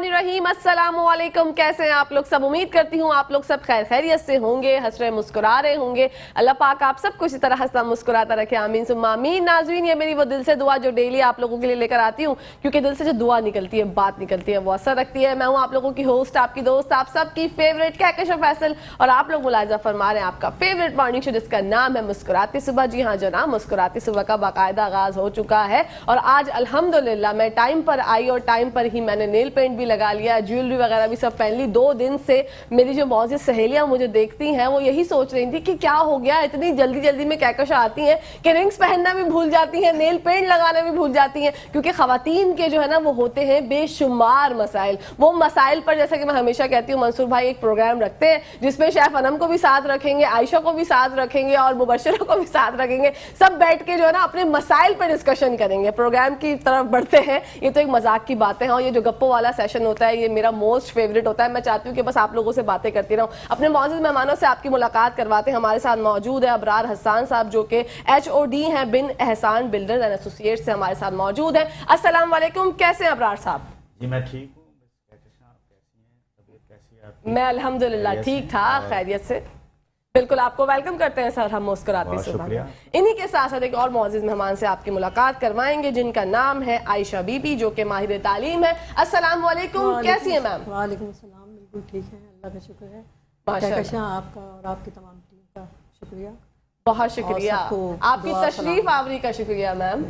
बिस्मिल्लाहिर्रहमानिर्रहीम। अस्सलामु अलैकुम। कैसे हैं आप लोग सब? उम्मीद करती हूँ आप लोग सब खैर खैरियत से होंगे, हंस रहे मुस्कुरा रहे होंगे। अल्लाह पाक आप सबको इसी तरह हंसता मुस्कुराता रखे, आमीन सुम्मा आमीन। नाज़रीन, ये मेरी वो दिल से दुआ जो डेली आप लोगों के लिए लेकर आती हूँ, क्योंकि दिल से जो दुआ निकलती है, बात निकलती है, वो असर रखती है। मैं हूँ आप लोगों की होस्ट, आपकी दोस्त, आप सबकी फेवरेट कहकशा फैसल, और आप लोग मुलाहिजा फरमा रहे हैं आपका फेवरेट मॉर्निंग शो जिसका नाम है मुस्कुराती सुबह। जी हाँ जनाब, मुस्कुराती सुबह का बाकायदा आगाज हो चुका है और आज अल्हम्दुलिल्लाह मैं टाइम पर आई और टाइम पर ही मैंने नेल पेंट भी लगा लिया, ज्वेलरी वगैरह भी सब पहन ली। 2 दिन से मेरी जो मौजूद सहेलियां मुझे देखती हैं वो यही सोच रही थी कि क्या हो गया, इतनी जल्दी जल्दी में कहकशा आती हैं कि रिंग्स पहनना भी भूल जाती हैं, नेल पेंट लगाना भी भूल जाती हैं, क्योंकि खवातीन के जो है ना वो होते हैं बेशुमार मसाइल। वो मसाइल पर जैसा कि मैं हमेशा कहती हूँ, मंसूर भाई एक प्रोग्राम रखते हैं जिसमें शेफ अनम को भी साथ रखेंगे, आयशा को भी साथ रखेंगे और मुबशरा को भी साथ रखेंगे। सब बैठ के जो है ना अपने मसाइल पर डिस्कशन करेंगे। प्रोग्राम की तरफ बढ़ते हैं। ये तो एक मजाक की बात है और ये जो गप्पो वाला सेशन होता है ये मेरा मोस्ट फेवरेट होता है। मैं चाहती हूँ कि बस आप लोगों से बातें करती रहूं। अपने मौजूद मेहमानों से आपकी मुलाकात करवाते हैं। हमारे साथ मौजूद है अबरार हसन साहब जो कि HOD हैं, बिन एहसान बिल्डर्स एंड एसोसिएट्स से हमारे साथ मौजूद है। अस्सलाम वालेकुम, कैसे हैं अबरार साहब? जी मैं ठीक हूँ। मैं अल्हम्दुलिल्लाह ठीक ठाक खैरियत से। बिल्कुल, आपको वेलकम करते हैं सर हम मुस्कुराती सुबह। इन्हीं के साथ साथ एक और मौजूद मेहमान से आपकी मुलाकात करवाएंगे जिनका नाम है आयशा बीबी जो कि माहिर तालीम है। अस्सलाम वालेकुम, कैसी है मैम? वालेकुम सलाम, बिल्कुल ठीक है, अल्लाह का शुक्र है। माशाअल्लाह, आपका और आपकी तमाम टीम का शुक्रिया, बहुत शुक्रिया। आपकी तशरीफ आवरी का शुक्रिया मैम।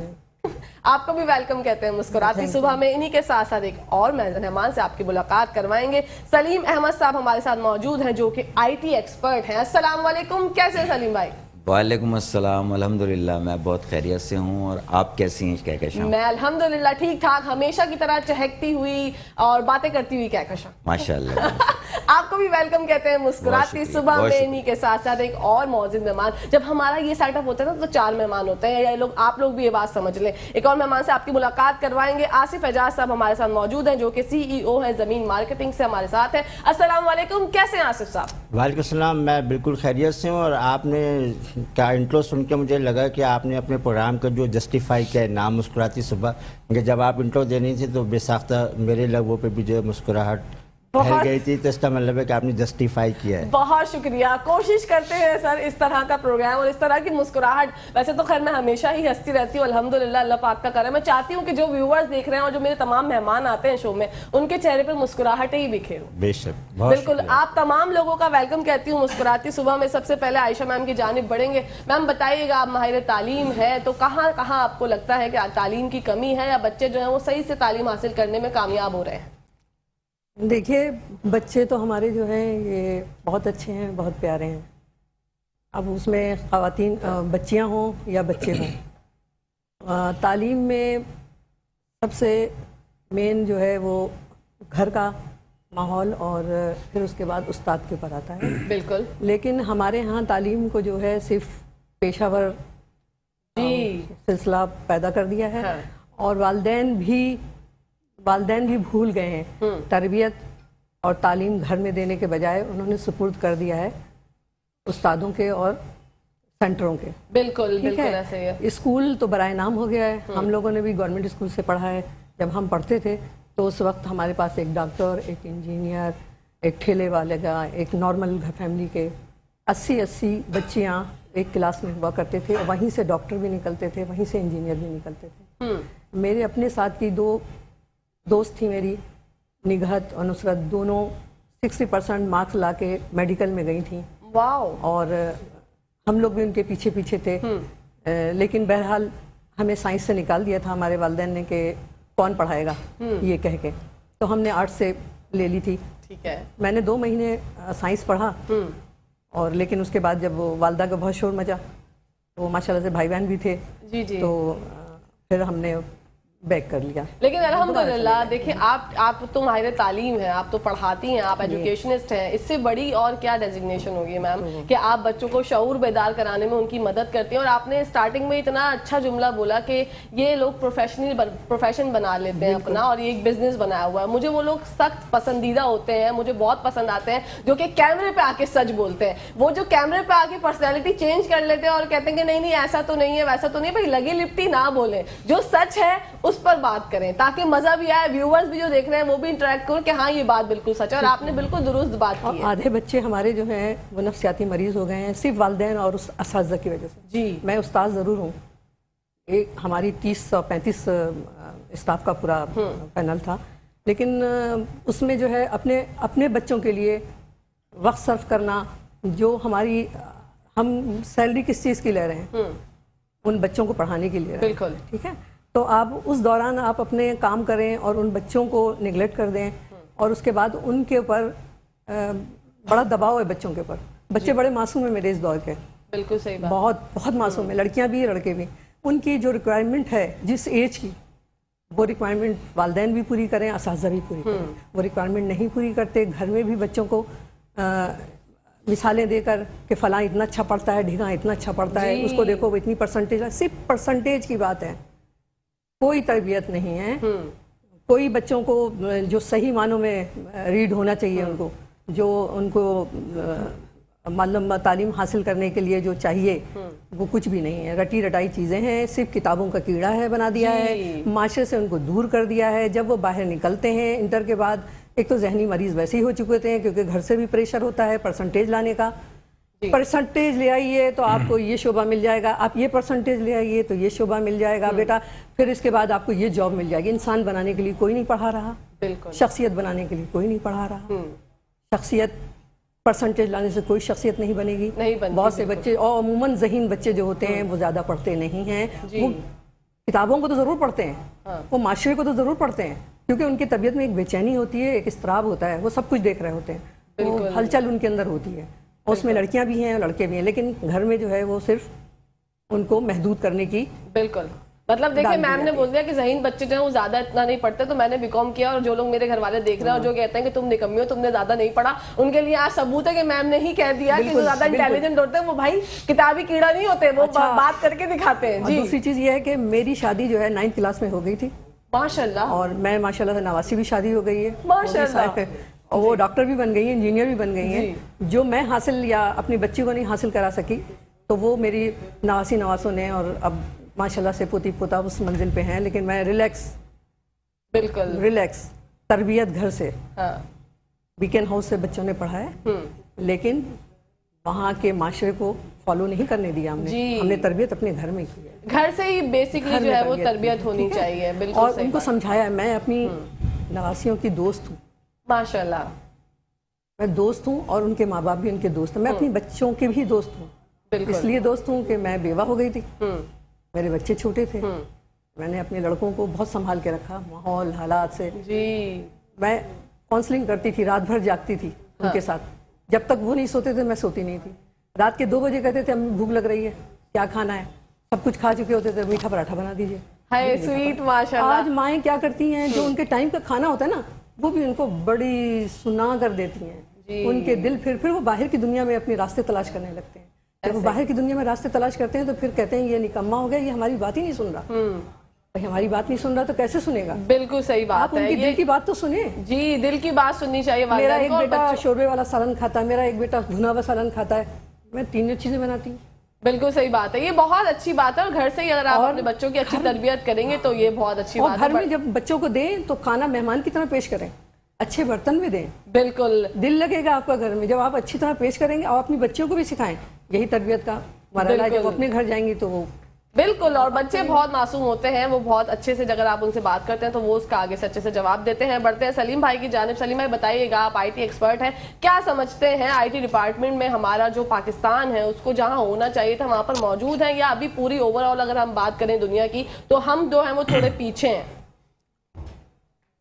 आपको भी वेलकम कहते हैं मुस्कुराती सुबह में। इन्हीं के साथ साथ एक और मेहमान से आपकी मुलाकात करवाएंगे। सलीम अहमद साहब हमारे साथ मौजूद हैं जो कि IT एक्सपर्ट हैं। अस्सलाम वालेकुम, कैसे हैं सलीम भाई? वालेकुम अस्सलाम, अल्हम्दुलिल्लाह मैं बहुत खैरियत से हूँ। और आप कैसी हैं कहकशा? मैं अल्हम्दुलिल्लाह ठीक ठाक, हमेशा की तरह चहकती हुई और बातें करती हुई कहकशा। माशाअल्लाह। आपको भी वेलकम कहते हैं मुस्कुराती सुबह में। इन्हीं के साथ साथ एक और मौजूद मेहमान। जब हमारा ये सेटअप होता है ना तो 4 मेहमान होते हैं, या लोग आप लोग भी ये बात समझ लें। एक और मेहमान से आपकी मुलाकात करवाएंगे। आसिफ एजाज साहब हमारे साथ मौजूद हैं जो कि CEO हैं जमीन मार्केटिंग से हमारे साथ हैं। अस्सलाम वालेकुम, कैसे हैं आसिफ साहब? वालेकुम सलाम, मैं बिल्कुल खैरियत से हूँ। और आपने क्या इंट्रो सुन के मुझे लगा कि आपने अपने प्रोग्राम का जो जस्टिफाई किया है नाम मुस्कुराती सुबह, क्योंकि जब आप इंट्रो दे रही थी तो बेसाख्ता मेरे लबों पे भी जो मुस्कुराहट फैल गई थी, तो इसका मतलब है कि आपने जस्टिफाई किया है। बहुत शुक्रिया। कोशिश करते हैं सर इस तरह का प्रोग्राम और इस तरह की मुस्कुराहट। वैसे तो खैर मैं हमेशा ही हंसती रहती हूँ, अल्हम्दुलिल्लाह, अल्लाह पाक का करम। मैं चाहती हूँ कि जो व्यूअर्स देख रहे हैं और जो मेरे तमाम मेहमान आते हैं शो में उनके चेहरे पर मुस्कुराहट ही बिखेर। बेशक, बिल्कुल। आप तमाम लोगों का वेलकम कहती हूँ मुस्कुराती सुबह में। सबसे पहले आयशा मैम की जानिब बढ़ेंगे। मैम बताइएगा, आप माहिर तालीम है तो कहाँ कहाँ आपको लगता है कि तालीम की कमी है या बच्चे जो है वो सही से तालीम हासिल करने में कामयाब हो रहे हैं? देखिए, बच्चे तो हमारे जो हैं ये बहुत अच्छे हैं, बहुत प्यारे हैं। अब उसमें ख़वातीन बच्चियां हों या बच्चे हों, तालीम में सबसे मेन जो है वो घर का माहौल और फिर उसके बाद उस्ताद के ऊपर आता है। बिल्कुल। लेकिन हमारे यहाँ तालीम को जो है सिर्फ पेशावर सिलसिला पैदा कर दिया है। हाँ। और वालिदैन भी भूल गए हैं। तरबियत और तालीम घर में देने के बजाय उन्होंने सुपुर्द कर दिया है उस्तादों के और सेंटरों के। बिल्कुल बिल्कुल ऐसे ही है। स्कूल तो बराए नाम हो गया है। हम लोगों ने भी गवर्नमेंट स्कूल से पढ़ा है। जब हम पढ़ते थे तो उस वक्त हमारे पास एक डॉक्टर, एक इंजीनियर, एक ठेले वाले का, एक नॉर्मल फैमिली के 80 बच्चियाँ एक क्लास में हुआ करते थे और वहीं से डॉक्टर भी निकलते थे, वहीं से इंजीनियर भी निकलते थे। मेरे अपने साथ की 2 दोस्त थी मेरी, निगहत और नुसरत, दोनों 60% मार्क्स लाके मेडिकल में गई थी। वाओ। और हम लोग भी उनके पीछे पीछे थे। लेकिन बहरहाल हमें साइंस से निकाल दिया था हमारे वालिदैन ने कि कौन पढ़ाएगा ये कह के, तो हमने आर्ट्स से ले ली थी। ठीक है। मैंने 2 महीने साइंस पढ़ा और लेकिन उसके बाद जब वो वालदा का बहुत शोर मचा, तो माशाल्लाह से भाई बहन भी थे। जी जी। तो फिर हमने बैक कर लिया। लेकिन अल्हम्दुलिल्लाह देखिए, आप तो माहिर तालीम हैं, आप तो पढ़ाती हैं, आप एजुकेशनिस्ट हैं। इससे बड़ी और क्या डेजिग्नेशन होगी मैम कि आप बच्चों को शऊर बेदार कराने में उनकी मदद करती हैं। और आपने स्टार्टिंग में इतना अच्छा जुमला बोला कि ये लोग प्रोफेशन बना लेते हैं अपना और ये एक बिजनेस बनाया हुआ है। मुझे वो लोग सख्त पसंदीदा होते हैं, मुझे बहुत पसंद आते हैं जो कि कैमरे पे आके सच बोलते हैं। वो जो कैमरे पे आके पर्सनैलिटी चेंज कर लेते हैं और कहते हैं कि नहीं नहीं ऐसा तो नहीं है, वैसा तो नहीं है। भाई लगी लिपटी ना बोले, जो सच है اس پر بات کریں تاکہ مزہ بھی آئے, ویورز بھی جو دیکھ رہے ہیں وہ بھی انٹریکٹ کریں کہ ہاں یہ بات بالکل سچ ہے, اور آپ نے بالکل درست بات اور کی ہے. آدھے بچے ہمارے جو ہیں وہ نفسیاتی مریض ہو گئے ہیں صرف والدین اور اس اساتذہ کی وجہ سے. جی میں استاد ضرور ہوں, ایک ہماری 30-35 اسٹاف کا پورا پینل تھا, لیکن اس میں جو ہے اپنے بچوں کے لیے وقت صرف کرنا, جو ہم سیلری کس چیز کی لے رہے ہیں, ان بچوں کو پڑھانے کے لیے. بالکل ٹھیک ہے, تو آپ اس دوران آپ اپنے کام کریں اور ان بچوں کو نگلیکٹ کر دیں, اور اس کے بعد ان کے اوپر بڑا دباؤ ہے بچوں کے اوپر. بچے بڑے معصوم ہیں میرے اس دور کے, بالکل صحیح بات. بہت معصوم ہیں, لڑکیاں بھی لڑکے بھی. ان کی جو ریکوائرمنٹ ہے جس ایج کی, وہ ریکوائرمنٹ والدین بھی پوری کریں, اساتذہ بھی پوری کریں. وہ ریکوائرمنٹ نہیں پوری کرتے, گھر میں بھی بچوں کو مثالیں دے کر کہ فلاں اتنا اچھا پڑھتا ہے, ڈھیگاں اتنا اچھا پڑھتا ہے, اس کو دیکھو وہ اتنی پرسنٹیج ہے. صرف پرسنٹیج کی بات ہے, کوئی تربیت نہیں ہے. کوئی بچوں کو جو صحیح معنوں میں ریڈ ہونا چاہیے, ان کو جو ان کو معلوم تعلیم حاصل کرنے کے لیے جو چاہیے, وہ کچھ بھی نہیں ہے. رٹی رٹائی چیزیں ہیں, صرف کتابوں کا کیڑا ہے بنا دیا ہے, معاشرے سے ان کو دور کر دیا ہے. جب وہ باہر نکلتے ہیں انٹر کے بعد, ایک تو ذہنی مریض ویسے ہی ہو چکے تھے کیونکہ گھر سے بھی پریشر ہوتا ہے پرسنٹیج لانے کا. پرسنٹیج لے آئیے تو آپ کو یہ شعبہ مل جائے گا, آپ یہ پرسنٹیج لے آئیے تو یہ شعبہ مل جائے گا بیٹا, پھر اس کے بعد آپ کو یہ جاب مل جائے گی. انسان بنانے کے لیے کوئی نہیں پڑھا رہا, شخصیت بنانے کے لیے کوئی نہیں پڑھا رہا. شخصیت پرسنٹیج لانے سے کوئی شخصیت نہیں بنے گی. بہت سے بچے, اور عموماً ذہین بچے جو ہوتے ہیں وہ زیادہ پڑھتے نہیں ہیں. وہ کتابوں کو تو ضرور پڑھتے ہیں, وہ معاشرے کو تو ضرور پڑھتے ہیں, کیونکہ ان کی طبیعت میں ایک بے چینی ہوتی ہے, ایک اضطراب ہوتا ہے, وہ سب کچھ دیکھ رہے ہوتے ہیں, وہ ہلچل ان کے اندر ہوتی ہے. اس میں لڑکیاں بھی ہیں لڑکے بھی ہیں, لیکن گھر میں جو ہے وہ صرف ان کو محدود کرنے کی. بالکل, مطلب دیکھیں میم نے بول دیا کہ ذہین بچے جو ہیں وہ زیادہ اتنا نہیں پڑھتے, تو میں نے بیکام کیا, اور جو لوگ میرے گھر والے دیکھ رہے ہیں اور جو کہتے ہیں کہ تم نکمی ہو, تم نے زیادہ نہیں پڑھا, ان کے لیے آج ثبوت ہے کہ میم نے ہی کہہ دیا کہ جو زیادہ انٹیلیجنٹ ہوتے ہیں وہ بھائی کتابی کیڑا نہیں ہوتے, وہ بات کر کے دکھاتے ہیں. دوسری چیز یہ ہے کہ میری شادی جو ہے 9th کلاس میں ہو گئی تھی ماشاءاللہ, اور میں ماشاءاللہ سے نواسی بھی شادی ہو گئی ہے ماشاءاللہ, اور وہ ڈاکٹر بھی بن گئی ہیں, انجینئر بھی بن گئی ہیں. جو میں حاصل یا اپنی بچی کو نہیں حاصل کرا سکی, تو وہ میری نواسوں نے, اور اب ماشاءاللہ سے پوتی پوتا اس منزل پہ ہیں. لیکن میں بالکل ریلیکس تربیت گھر سے, ویکینڈ ہاؤس سے بچوں نے پڑھا ہے, لیکن وہاں کے معاشرے کو فالو نہیں کرنے دیا ہم نے تربیت اپنے گھر میں کی ہے. گھر سے ہی بیسکلی جو ہے وہ تربیت ہونی چاہیے. بالکل, اور ان کو سمجھایا. میں اپنی نواسیوں کی دوست ہوں ماشاءاللہ, میں دوست ہوں, اور ان کے ماں باپ بھی ان کے دوست ہیں. میں اپنی بچوں کے بھی دوست ہوں. اس لیے دوست ہوں کہ میں بیوہ ہو گئی تھی, میرے بچے چھوٹے تھے, میں نے اپنے لڑکوں کو بہت سنبھال کے رکھا ماحول حالات سے. میں کاؤنسلنگ کرتی تھی, رات بھر جاگتی تھی ان کے ساتھ, جب تک وہ نہیں سوتے تھے میں سوتی نہیں تھی. رات کے 2 بجے کہتے تھے ہمیں بھوک لگ رہی ہے, کیا کھانا ہے, سب کچھ کھا چکے ہوتے تھے, میٹھا پراٹھا بنا دیجیے. سویٹ ماشاءاللہ. آج مائیں کیا کرتی ہیں, جو ان کے ٹائم کا کھانا ہوتا ہے نا, وہ بھی ان کو بڑی سنا کر دیتی ہیں. ان کے دل پھر وہ باہر کی دنیا میں اپنے راستے تلاش کرنے لگتے ہیں. جب وہ باہر کی دنیا میں راستے تلاش کرتے ہیں تو پھر کہتے ہیں یہ نکما ہو گیا, یہ ہماری بات ہی نہیں سن رہا. ہماری بات نہیں سن رہا تو کیسے سنے گا؟ بالکل صحیح بات آپ ان کی دل کی بات تو سنیں. جی, دل کی بات سننی چاہیے. میرا ایک بیٹا شوربے والا سالن کھاتا ہے, میرا ایک بیٹا بھنا ہوا سالن کھاتا ہے, میں 3 چیزیں بناتی ہوں. بالکل صحیح بات ہے, یہ بہت اچھی بات ہے, اور گھر سے ہی اگر آپ اپنے بچوں کی اچھی تربیت کریں گے تو یہ بہت اچھی بات ہے. اور گھر میں جب بچوں کو دیں تو کھانا مہمان کی طرح پیش کریں, اچھے برتن میں دیں. بالکل دل لگے گا آپ کا گھر میں جب آپ اچھی طرح پیش کریں گے, اور اپنی بچوں کو بھی سکھائیں. یہی تربیت کا مرحلہ ہے. جب اپنے گھر جائیں گی تو وہ بالکل, اور بچے بہت معصوم ہوتے ہیں, وہ بہت اچھے سے اگر آپ ان سے بات کرتے ہیں تو وہ اس کا آگے سے اچھے سے جواب دیتے ہیں. بڑھتے ہیں سلیم بھائی کی جانب. سلیم بھائی بتائیے گا, آپ IT ایکسپرٹ ہیں, کیا سمجھتے ہیں IT ڈپارٹمنٹ میں ہمارا جو پاکستان ہے اس کو جہاں ہونا چاہیے تھا وہاں پر موجود ہیں, یا ابھی پوری اوور آل اگر ہم بات کریں دنیا کی تو ہم جو ہیں وہ تھوڑے پیچھے ہیں؟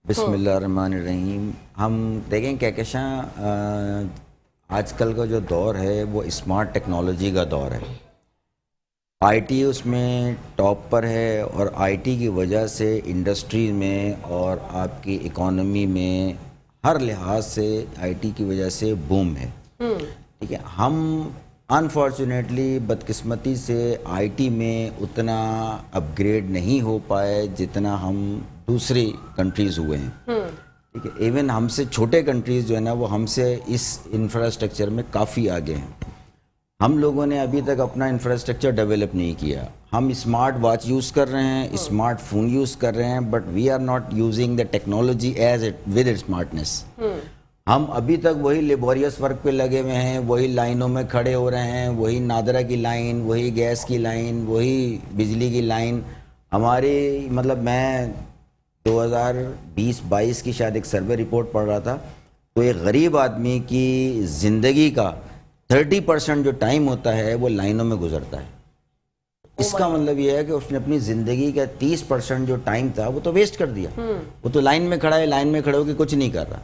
بسم اللہ الرحمن الرحیم. ہم دیکھیں کہکشاں آج کل کا جو دور ہے وہ اسمارٹ ٹیکنالوجی کا دور ہے. IT اس میں ٹاپ پر ہے, اور IT کی وجہ سے انڈسٹری میں اور آپ کی اکانومی میں ہر لحاظ سے IT کی وجہ سے بوم ہے. ٹھیک ہے, ہم انفارچونیٹلی بدقسمتی سے IT میں اتنا اپ گریڈ نہیں ہو پائے جتنا ہم دوسری کنٹریز ہوئے ہیں. ٹھیک ہے, ایون ہم سے چھوٹے کنٹریز جو ہے نا وہ ہم سے اس انفراسٹرکچر میں کافی آگے ہیں. ہم لوگوں نے ابھی تک اپنا انفراسٹرکچر ڈیولپ نہیں کیا. ہم اسمارٹ واچ یوز کر رہے ہیں, اسمارٹ فون یوز کر رہے ہیں, but we are not using the technology as it with smartness. ہم ابھی تک وہی لیبوریس ورک پہ لگے ہوئے ہیں, وہی لائنوں میں کھڑے ہو رہے ہیں, وہی نادرا کی لائن, وہی گیس کی لائن, وہی بجلی کی لائن. ہماری مطلب میں 2020-22 کی شاید ایک سروے رپورٹ پڑھ رہا تھا, تو ایک غریب آدمی کی زندگی کا 30% جو ٹائم ہوتا ہے وہ لائنوں میں گزرتا ہے. اس کا مطلب یہ ہے کہ اس نے اپنی زندگی کا 30% جو ٹائم تھا وہ تو ویسٹ کر دیا. وہ تو لائن میں کھڑا ہے, لائن میں کھڑے ہو کے کچھ نہیں کر رہا.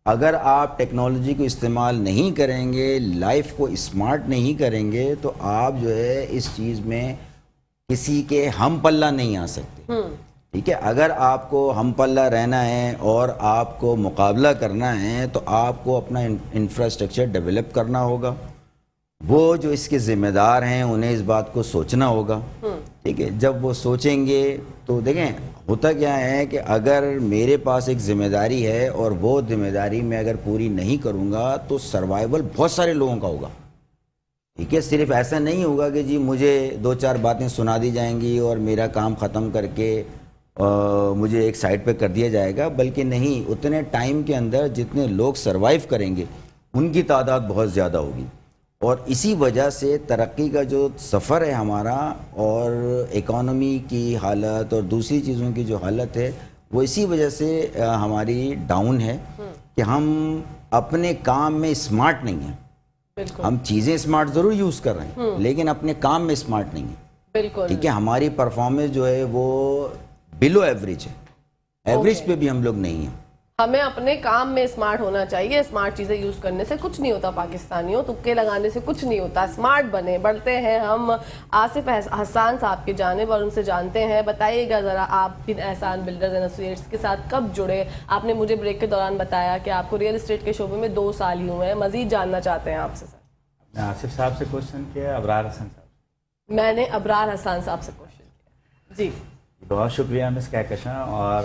اگر آپ ٹیکنالوجی کو استعمال نہیں کریں گے, لائف کو اسمارٹ نہیں کریں گے, تو آپ جو ہے اس چیز میں کسی کے ہم پلہ نہیں آ سکتے. ٹھیک ہے, اگر آپ کو ہم پلہ رہنا ہے اور آپ کو مقابلہ کرنا ہے تو آپ کو اپنا انفراسٹرکچر ڈیولپ کرنا ہوگا. وہ جو اس کے ذمہ دار ہیں انہیں اس بات کو سوچنا ہوگا. ٹھیک ہے, جب وہ سوچیں گے تو دیکھیں ہوتا کیا ہے کہ اگر میرے پاس ایک ذمہ داری ہے اور وہ ذمہ داری میں اگر پوری نہیں کروں گا تو سروائیول بہت سارے لوگوں کا ہوگا. ٹھیک ہے, صرف ایسا نہیں ہوگا کہ جی مجھے 2-4 باتیں سنا دی جائیں گی اور میرا کام ختم کر کے مجھے ایک سائڈ پہ کر دیا جائے گا, بلکہ نہیں, اتنے ٹائم کے اندر جتنے لوگ سروائیو کریں گے ان کی تعداد بہت زیادہ ہوگی. اور اسی وجہ سے ترقی کا جو سفر ہے ہمارا, اور اکانومی کی حالت اور دوسری چیزوں کی جو حالت ہے, وہ اسی وجہ سے ہماری ڈاؤن ہے کہ ہم اپنے کام میں اسمارٹ نہیں ہیں. ہم چیزیں اسمارٹ ضرور یوز کر رہے ہیں لیکن اپنے کام میں اسمارٹ نہیں ہیں. بالکل. ٹھیک ہے, ہماری پرفارمنس جو ہے وہ بلو ایوریج ہے, ایوریج پہ بھی ہم لوگ نہیں ہیں. ہمیں اپنے کام میں اسمارٹ ہونا چاہیے. اسمارٹ چیزیں یوز کرنے سے کچھ نہیں ہوتا پاکستانیوں, تکے لگانے سے کچھ نہیں ہوتا. اسمارٹ بنے. بڑھتے ہیں ہم آصف حسان صاحب کی جانب اور ان سے جانتے ہیں. بتائیے گا ذرا, آپ بن احسان بلڈرز اینڈ ایسوسیٹس کے ساتھ کب جڑے؟ آپ نے مجھے بریک کے دوران بتایا کہ آپ کو ریئل اسٹیٹ کے شعبے میں 2 سال ہی ہوئے ہیں. مزید جاننا چاہتے ہیں آپ سے. سر میں آصف صاحب سے کوشچن کیا, ابرار حسن صاحب. میں نے ابرار حسان صاحب سے کوشچن کیا. جی بہت شکریہ مس کہکشاں. اور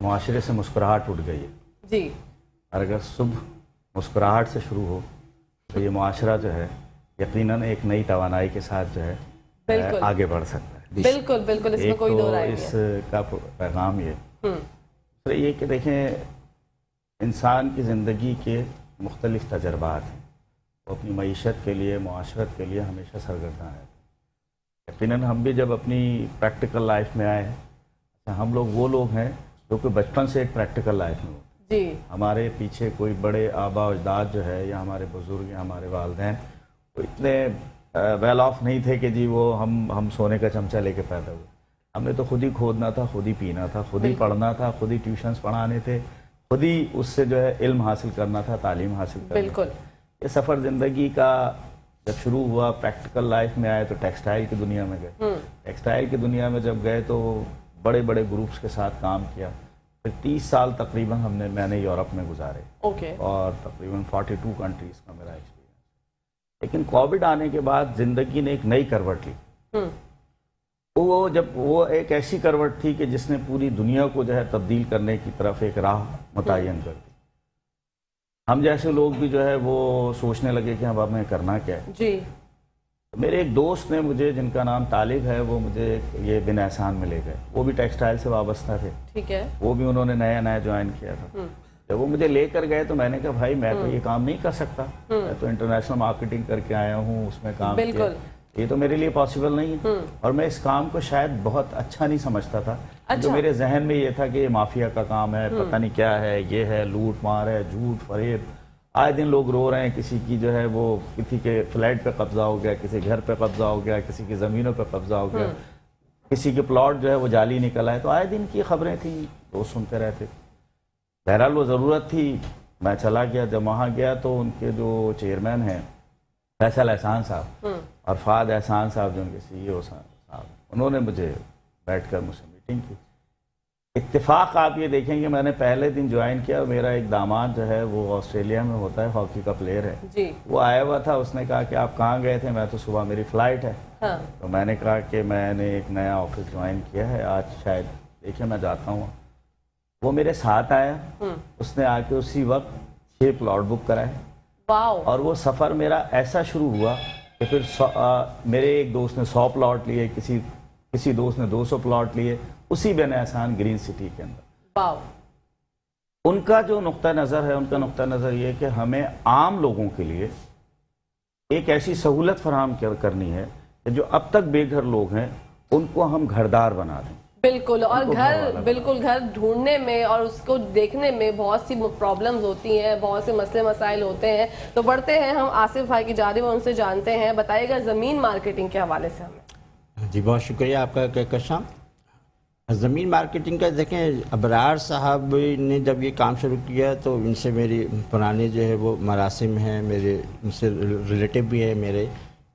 معاشرے سے مسکراہٹ اٹھ گئی ہے. جی, اور اگر صبح مسکراہٹ سے شروع ہو تو یہ معاشرہ جو ہے یقیناً ایک نئی توانائی کے ساتھ جو ہے بالکل آگے بڑھ سکتا ہے. بالکل بالکل, اس میں کوئی دو رائے نہیں ہے. اس کا پیغام یہ کہ دیکھیں, انسان کی زندگی کے مختلف تجربات ہیں, وہ اپنی معیشت کے لیے, معاشرت کے لیے ہمیشہ سرگرداں ہیں. یقیناً ہم بھی جب اپنی پریکٹیکل لائف میں آئے ہیں, ہم لوگ وہ لوگ ہیں جو کہ بچپن سے ایک پریکٹیکل لائف میں ہوتے ہیں. جی, ہمارے پیچھے کوئی بڑے آبا و اجداد جو ہے یا ہمارے بزرگ یا ہمارے والدین وہ اتنے ویل آف نہیں تھے کہ جی وہ ہم سونے کا چمچہ لے کے پیدا ہوئے. ہم نے تو خود ہی کھودنا تھا, خود ہی پینا تھا, خود ہی پڑھنا تھا, خود ہی ٹیوشنز پڑھانے تھے, خود ہی اس سے جو ہے علم حاصل کرنا تھا, تعلیم حاصل کرنا. بالکل. یہ سفر زندگی کا جب شروع ہوا, پریکٹیکل لائف میں آئے تو ٹیکسٹائل کی دنیا میں گئے. ٹیکسٹائل کی دنیا میں جب گئے تو بڑے بڑے گروپس کے ساتھ کام کیا. پھر 30 سال تقریباً میں نے یورپ میں گزارے. اوکے. اور تقریباً 42 کنٹریز کا میرا ایکسپیرینس. لیکن کووڈ آنے کے بعد زندگی نے ایک نئی کروٹ لی. وہ ایک ایسی کروٹ تھی کہ جس نے پوری دنیا کو جو ہے تبدیل کرنے کی طرف ایک راہ متعین کر دی. ہم جیسے لوگ بھی جو ہے وہ سوچنے لگے کہ اب ہمیں کرنا کیا ہے. جی, میرے ایک دوست نے مجھے, جن کا نام طالب ہے, وہ مجھے یہ بن احسان میں لے گئے. وہ بھی ٹیکسٹائل سے وابستہ تھے. ٹھیک ہے. وہ بھی انہوں نے نیا جوائن کیا تھا. جب وہ مجھے لے کر گئے تو میں نے کہا بھائی میں تو یہ کام نہیں کر سکتا, میں تو انٹرنیشنل مارکیٹنگ کر کے آیا ہوں, اس میں کام کیا, یہ تو میرے لیے پاسبل نہیں ہے. اور میں اس کام کو شاید بہت اچھا نہیں سمجھتا تھا. جو میرے ذہن میں یہ تھا کہ یہ مافیا کا کام ہے, پتہ نہیں کیا ہے, یہ ہے لوٹ مار ہے, جھوٹ فریب. آئے دن لوگ رو رہے ہیں, کسی کی جو ہے وہ کسی کے فلیٹ پہ قبضہ ہو گیا, کسی گھر پہ قبضہ ہو گیا, کسی کی زمینوں پہ قبضہ ہو گیا, کسی کے پلاٹ جو ہے وہ جعلی نکل آئے. تو آئے دن کی خبریں تھیں, وہ سنتے رہتے. بہرحال وہ ضرورت تھی, میں چلا گیا. جب وہاں گیا تو ان کے جو چیئرمین ہیں فیصل احسان صاحب اور فہد احسان صاحب جو ان کے CEO صاحب, انہوں نے مجھے بیٹھ کر مجھ سے میٹنگ کی. اتفاق آپ یہ دیکھیں کہ میں نے پہلے دن جوائن کیا. میرا ایک داماد جو ہے وہ آسٹریلیا میں ہوتا ہے, ہاکی کا پلیئر ہے. جی, وہ آیا ہوا تھا. اس نے کہا کہ آپ کہاں گئے تھے؟ میں تو صبح میری فلائٹ ہے. تو میں نے کہا کہ میں نے ایک نیا آفس جوائن کیا ہے, آج شاید دیکھیں میں جاتا ہوں. وہ میرے ساتھ آیا. اس نے آ کے اسی وقت 6 پلاٹ بک کرائے. واو. اور وہ سفر میرا ایسا شروع ہوا کہ कि फिर मेरे एक दोस्त ने 100 प्लॉट लिए, किसी दोस्त ने 200 प्लॉट लिए उसी बिन एहसान ग्रीन सिटी के अंदर। वाव। उनका जो नुक्ता नज़र है, उनका नुक्ता नज़र ये है कि हमें आम लोगों के लिए एक ऐसी सहूलत फराहम करनी है कि जो अब तक बेघर लोग हैं उनको हम घरदार बना दें। बिल्कुल, और घर ढूंढने में और उसको देखने में बहुत सी प्रॉब्लम्स होती हैं, बहुत से मसले मसाइल होते हैं। तो बढ़ते हैं हम आसिफ भाई की जानिब, उनसे जानते हैं, बताइएगा ज़मीन मार्केटिंग के हवाले से हमें। जी बहुत शुक्रिया आपका कहकशां। ज़मीन मार्केटिंग का देखें, अबरार साहब ने जब ये काम शुरू किया तो इनसे मेरी पुराने जो है वो मरासिम हैं, मेरे उनसे रिलेटिव भी है मेरे,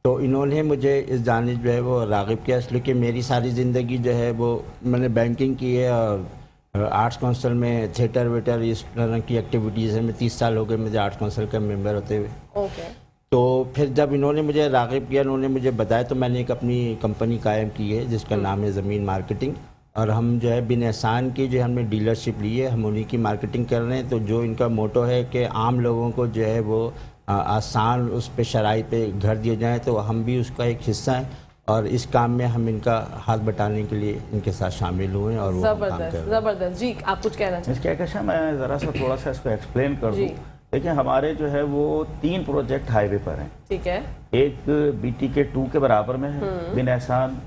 तो इन्होंने मुझे इस जानिब जो है वो राग़िब किया, इसलिए कि मेरी सारी ज़िंदगी जो है वो मैंने बैंकिंग की है और आर्ट्स काउंसिल में थिएटर वेटर इस तरह की एक्टिविटीज़ है। मैं 30 साल हो गए मुझे आर्ट्स काउंसिल का मेंबर होते हुए। ओके। तो फिर जब इन्होंने मुझे राग़िब किया, उन्होंने मुझे बताया, तो मैंने एक अपनी कंपनी कायम की है जिसका नाम है ज़मीन मार्केटिंग, और हम जो है बिन एहसान की जो हमने डीलरशिप ली है, हम उन्हीं की मार्केटिंग कर रहे हैं। तो जो इनका मोटो है कि आम लोगों को जो है वो आसान उस पे शराइ पे घर दिए जाएं, तो हम भी उसका एक हिस्सा हैं और इस काम में हम इनका हाथ बटाने के लिए इनके साथ शामिल हुए और वो काम कर रहे हैं। ज़बरदस्त। जी आप कुछ कहना चाहिए? क्या कहना, मैं ज़रा सा थोड़ा सा इसको एक्सप्लेन कर दूँ। देखिए हमारे जो है वो 3 प्रोजेक्ट हाईवे पर हैं। ठीक है। एक BTK 2 के बराबर में है, बिन एहसान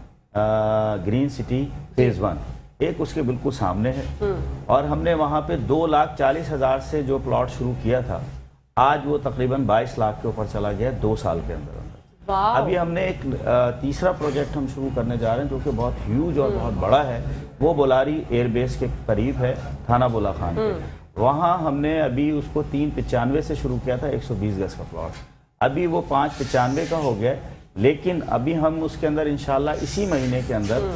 ग्रीन सिटी फेज़ 1, एक उसके बिल्कुल सामने है, और हमने वहाँ पे 2,40,000 से जो प्लॉट शुरू किया था, आज वो तकरीबन 22 लाख के ऊपर चला गया 2 साल के अंदर अंदर। अभी हमने एक तीसरा प्रोजेक्ट हम शुरू करने जा रहे हैं जो कि बहुत ह्यूज और बहुत बड़ा है, वो बोलारी एयरबेस के करीब है, थाना बोला खान के। वहाँ हमने अभी उसको 395 से शुरू किया था, 120 गज का प्लॉट, अभी वो 595 का हो गया। लेकिन अभी हम उसके अंदर इंशाल्लाह इसी महीने के अंदर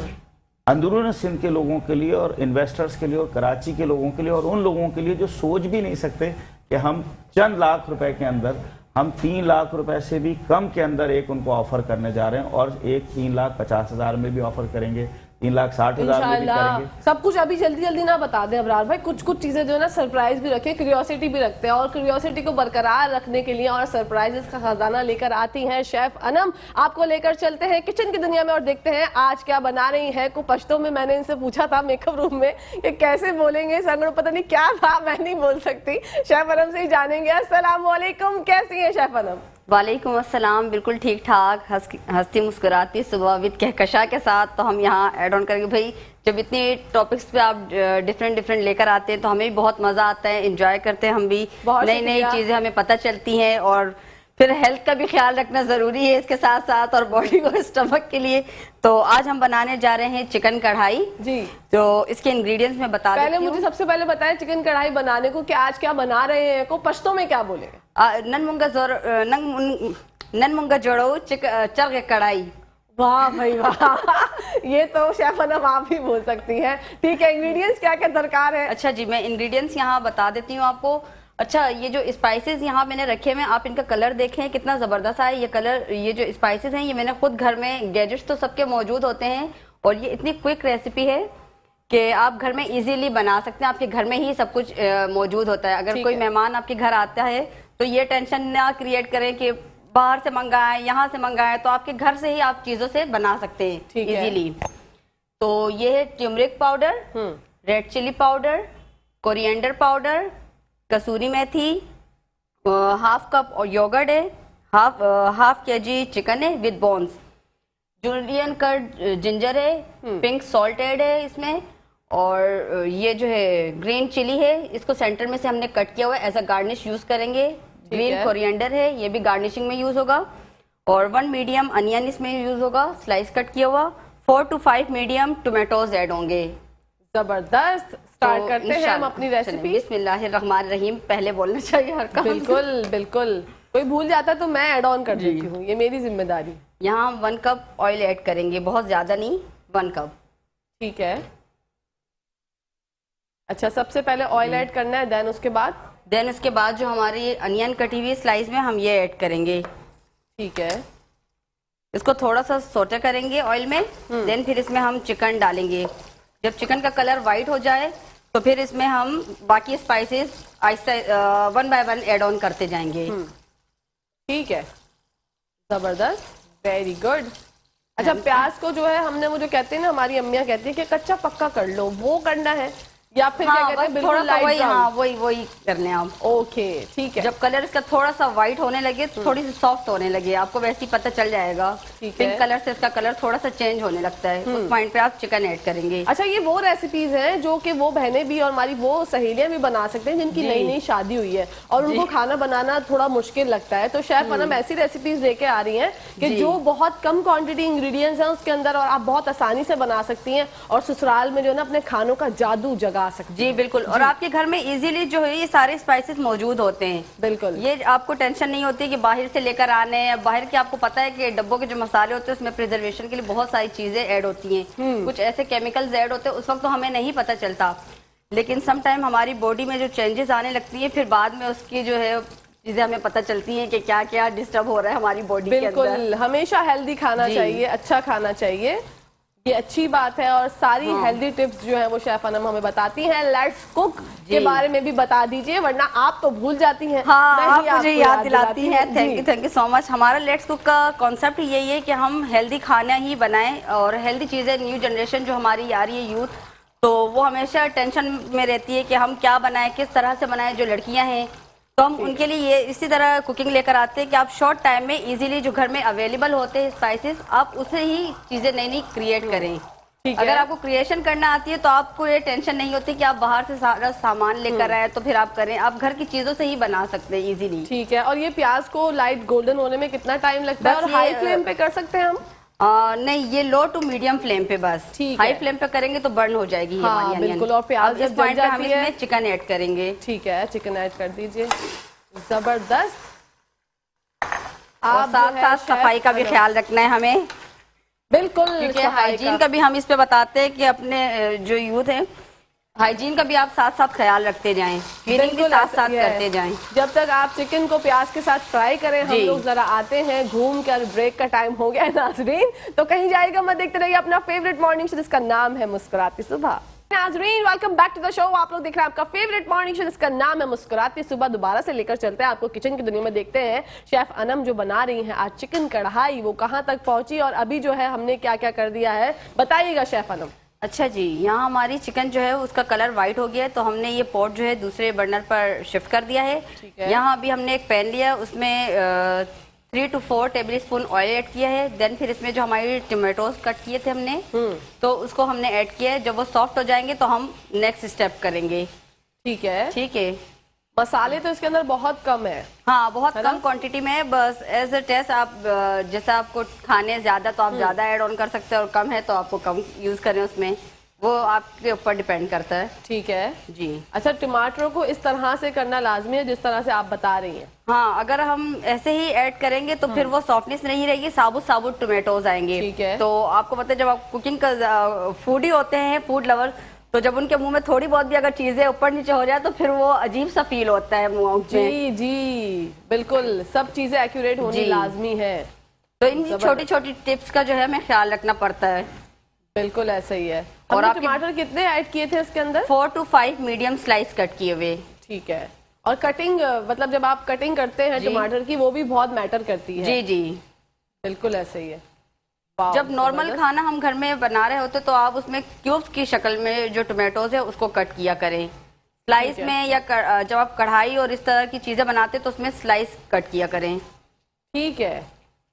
अंदरून सिंध के लोगों के लिए और इन्वेस्टर्स के लिए और कराची के लोगों के लिए और उन लोगों के लिए जो सोच भी नहीं सकते कि हम चंद लाख रुपए के अंदर, हम 3 लाख रुपए से भी कम के अंदर एक उनको ऑफर करने जा रहे हैं, और एक 3,50,000 में भी ऑफर करेंगे, 3,60,000 में भी करेंगे। सब कुछ अभी जल्दी जल्दी ना बता दें अबरार भाई, कुछ कुछ चीजें जो है ना सरप्राइज भी रखें, क्यूरियोसिटी भी रखते हैं, और क्यूरियोसिटी को बरकरार रखने के लिए और सरप्राइजेस का खजाना लेकर आती हैं शेफ अनम। आपको लेकर चलते हैं किचन की दुनिया में और देखते हैं आज क्या बना रही हैं। को पश्तो में मैंने इनसे पूछा था मेकअप रूम में कि कैसे बोलेंगे, संगड़ पता नहीं क्या था, मैं नहीं बोल सकती। शेफ अनम से ही जानेंगे। अस्सलाम वालेकुम, कैसी हैं शेफ अनम? वालेकुम अस्सलाम, बिल्कुल ठीक ठाक, हंसती मुस्कुराती सुबह विद कहकशा के साथ। तो हम यहाँ ऐड ऑन करेंगे भाई, जब इतने टॉपिक्स पे आप डिफरेंट लेकर आते हैं तो हमें भी बहुत मज़ा आता है, एंजॉय करते हैं हम भी, नई चीज़ें हमें पता चलती हैं, और फिर हेल्थ का भी ख्याल रखना ज़रूरी है इसके साथ साथ, और बॉडी को स्टमक के लिए। तो आज हम बनाने जा रहे हैं चिकन कढ़ाई जी। तो इसके इंग्रेडिएंट्स में बता देती हूं। मुझे सबसे पहले बताएं चिकन कढ़ाई बनाने को कि आज क्या बना रहे हैं, को पश्तो में क्या बोलेंगे? नन मुंगा जोड़ो चरग कढ़ाई। वाह भाई वाह, ये तो शेफ अनम आप भी बोल सकती हैं। ठीक है, इंग्रेडिएंट्स क्या क्या दरकार है? अच्छा जी, मैं इंग्रेडिएंट्स यहाँ बता देती हूँ आपको। अच्छा, ये जो स्पाइसेस यहाँ मैंने रखे हुए हैं, आप इनका कलर देखें कितना ज़बरदस्त है ये कलर। ये जो स्पाइसेस हैं ये मैंने खुद घर में, गैजेट्स तो सबके मौजूद होते हैं, और ये इतनी क्विक रेसिपी है कि आप घर में इजीली बना सकते हैं। आपके घर में ही सब कुछ मौजूद होता है। अगर कोई मेहमान आपके घर आता है तो ये टेंशन ना क्रिएट करें कि बाहर से मंगाएं, यहाँ से मंगाएं, तो आपके घर से ही आप चीज़ों से बना सकते हैं इजीली। तो ये है turmeric powder, red chilli powder, coriander powder, kasuri methi, half cup और योगर्ट है, हाफ केजी चिकन है with bones, julienne cut ginger है, पिंक सॉल्टेड है इसमें, और ये जो है ग्रीन चिली है, इसको सेंटर में से हमने कट किया हुआ है, एज अ गार्निश यूज करेंगे। ग्रीन कोरिएंडर है, ये भी गार्निशिंग में यूज होगा, और 1 मीडियम अनियन इसमें यूज होगा, स्लाइस कट किया हुआ। 4 to 5 मीडियम टोमेटोज ऐड होंगे। जबरदस्त, स्टार्ट करते हैं हम अपनी रेसिपी। बिस्मिल्लाहिर्रहमानिर्रहीम, पहले बोलना चाहिए हर काम। बिल्कुल बिल्कुल, कोई भूल जाता तो मैं ऐड ऑन कर देती हूँ, ये मेरी जिम्मेदारी। यहाँ हम 1 कप ऑयल ऐड करेंगे, बहुत ज्यादा नहीं, 1 कप। ठीक है। अच्छा, सबसे पहले ऑयल ऐड करना है, देन उसके बाद जो हमारी अनियन कटी हुई स्लाइस में हम ये ऐड करेंगे। ठीक है, इसको थोड़ा सा सोटे करेंगे ऑयल में, देन फिर इसमें हम चिकन डालेंगे। जब चिकन का कलर वाइट हो जाए तो फिर इसमें हम बाकी स्पाइसेस आहिस्ता 1 by 1 ऐड ऑन करते जाएंगे। ठीक है, जबरदस्त, वेरी गुड। अच्छा, प्याज को जो है हमने वो जो कहते हैं ना, हमारी अम्मियाँ कहती है कि कच्चा पक्का कर लो, वो करना है या फिर क्या हाँ, कहते हैं बस बिल्कुल थोड़ा सा लाइट वही, ब्राउन? हाँ वही कर लें आप। ओके, ठीक है। जब कलर इसका थोड़ा सा व्हाइट होने लगे, थोड़ी सी सॉफ्ट होने लगे, आपको वैसे ही पता चल जाएगा। ठीक है। पिंक कलर से इसका कलर थोड़ा सा चेंज होने लगता है, उस पॉइंट पे आप चिकन ऐड करेंगे। अच्छा, ये वो रेसिपीज हैं जो कि वो बहनें भी और हमारी वो सहेलियां भी बना सकते हैं जिनकी नई नई शादी हुई है और उनको खाना बनाना थोड़ा मुश्किल लगता है, तो शेफ अनम ऐसी रेसिपीज लेके आ रही हैं कि जो बहुत कम क्वांटिटी इंग्रेडिएंट्स हैं उसके अंदर और आप बहुत आसानी से बना सकती हैं और ससुराल में जो है ना अपने खानों का जादू जगा सकती हैं। जी बिल्कुल, और आपके घर में इजीली जो है ये सारे स्पाइसेस मौजूद होते हैं। बिल्कुल, ये आपको टेंशन नहीं होती कि बाहर से लेकर आने हैं। बाहर के आपको पता है कि डब्बों के जो मसाले होते हैं उसमें प्रिजर्वेशन के लिए बहुत सारी चीजें ऐड होती हैं, कुछ ऐसे केमिकल्स ऐड होते हैं, उस वक्त तो हमें नहीं पता चलता, लेकिन सम टाइम हमारी बॉडी में जो चेंजेस आने लगती हैं, फिर बाद में उसकी जो है चीजें हमें पता चलती हैं कि क्या क्या डिस्टर्ब हो रहा है हमारी बॉडी के अंदर। बिल्कुल, हमेशा हेल्दी खाना चाहिए, अच्छा खाना चाहिए, ये अच्छी बात है। और सारी हेल्दी टिप्स जो है वो शेफ अनम हमें बताती हैं। लेट्स कुक के बारे में भी बता दीजिए, वरना आप तो भूल जाती हैं। हाँ, मैं आप ही मुझे आपको याद दिलाती हैं। जी। Thank you so much. हमारा लेट्स कुक का कॉन्सेप्ट यही है कि हम हेल्दी खाना ही बनाएं और हेल्दी चीजें। न्यू जनरेशन जो हमारी आ रही है यूथ, तो वो हमेशा टेंशन में रहती है कि हम क्या बनाएं, किस तरह से बनाएं। जो लड़कियां हैं तो हम उनके लिए ये इसी तरह कुकिंग लेकर आते हैं कि आप शॉर्ट टाइम में इजीली जो घर में अवेलेबल होते हैं स्पाइसेस, आप उससे ही चीजें नई नई क्रिएट करें। अगर आपको क्रिएशन करना आती है तो आपको ये टेंशन नहीं होती कि आप बाहर से सारा सामान लेकर आए तो फिर आप करें, आप घर की चीजों से ही बना सकते हैं इजीली। ठीक है। और ये प्याज को लाइट गोल्डन होने में कितना टाइम लगता है और हाई फ्लेम पे कर सकते हैं हम? नहीं, ये लो टू मीडियम फ्लेम पे बस। ठीक हाई है। फ्लेम पे करेंगे तो बर्न हो जाएगी हाँ, हमारी अनियन। बिल्कुल। और प्याज अब जब इस जल पॉइंट पे हम जाती है इसमें चिकन ऐड करेंगे। ठीक है, चिकन ऐड कर दीजिए। जबरदस्त। और आप साथ जो है साथ शेफ सफाई का भी अनम- ख्याल रखना है हमें, बिल्कुल, क्योंकि सफाई हाइजीन का भी हम इस पे बताते हैं कि अपने जो यूथ है, हाइजीन का भी आप साथ साथ ख्याल रखते जाएं, क्लीनिंग भी बिल्कुल साथ ऐसा साथ ही है। करते जाएं। जब तक आप चिकन को प्याज के साथ फ्राई करें, हम जी। लोग जरा आते हैं घूम कर, ब्रेक का टाइम हो गया है नाजरीन, तो कहीं जाएगा मत, देखते रहिए अपना फेवरेट मॉर्निंग शो जिसका नाम है मुस्कुराती सुबह। नाजरीन, welcome back to the show. आप लोग देख रहे हैं आपका फेवरेट मॉर्निंग शो जिसका नाम है मुस्कुराती सुबह। दोबारा से लेकर चलते हैं आपको किचन की दुनिया में, देखते हैं शेफ अनम जो बना रही हैं आज चिकन कढ़ाई, वो कहाँ तक पहुंची और अभी जो है हमने क्या क्या कर दिया है, बताइएगा शेफ अनम। अच्छा जी, यहाँ हमारी चिकन जो है उसका कलर वाइट हो गया है, तो हमने ये पॉट जो है दूसरे बर्नर पर शिफ्ट कर दिया है। ठीक है। यहाँ अभी हमने एक पैन लिया, उसमें 3 to 4 table spoon oil add किया है। देन फिर इसमें जो हमारी टमाटोज कट किए थे हमने, तो उसको हमने ऐड किया है। जब वो सॉफ्ट हो जाएंगे तो हम नेक्स्ट स्टेप करेंगे। ठीक है। ठीक है। मसाले तो इसके अंदर बहुत कम है। हाँ, बहुत कम क्वांटिटी में है, बस एज अ टेस्ट। आप जैसा आपको खाने ज्यादा तो आप ज्यादा ऐड ऑन कर सकते हैं और कम है तो आपको कम यूज करें, उसमें वो आपके ऊपर डिपेंड करता है। ठीक है जी। अच्छा, टमाटरों को इस तरह से करना लाजमी है जिस तरह से आप बता रही हैं? हाँ, अगर हम ऐसे ही ऐड करेंगे तो फिर वो सॉफ्टनेस नहीं रहेगी, साबुत साबुत टोमेटोज आएंगे। ठीक है। तो आपको पता है जब आप कुकिंग का फूडी होते हैं, फूड लवर, तो जब उनके मुंह में थोड़ी बहुत भी अगर चीजें ऊपर नीचे हो जाए तो फिर वो अजीब सा फील होता है मुंह में। जी जी, बिल्कुल, सब चीजें एक्यूरेट होनी जी। लाजमी है। तो इन छोटी छोटी टिप्स का जो है हमें ख्याल रखना पड़ता है। बिल्कुल ऐसा ही है। और हमने आपके- टमाटर कितने ऐड किए थे इसके अंदर? 4 to 5 मीडियम स्लाइस कट किए हुए। ठीक है। और कटिंग, मतलब जब आप कटिंग करते हैं जी। टमाटर की, वो भी बहुत मैटर करती है। जी जी। बिल्कुल ऐसा ही है। वाह, जब नॉर्मल जबरदस्त। खाना हम घर में बना रहे होते तो आप उसमें क्यूब्स की शक्ल में जो टोमेटोज है उसको कट किया करें। स्लाइस ठीक है। में या जब आप कढ़ाई और इस तरह की चीजें बनाते तो उसमें स्लाइस कट किया करें। ठीक है,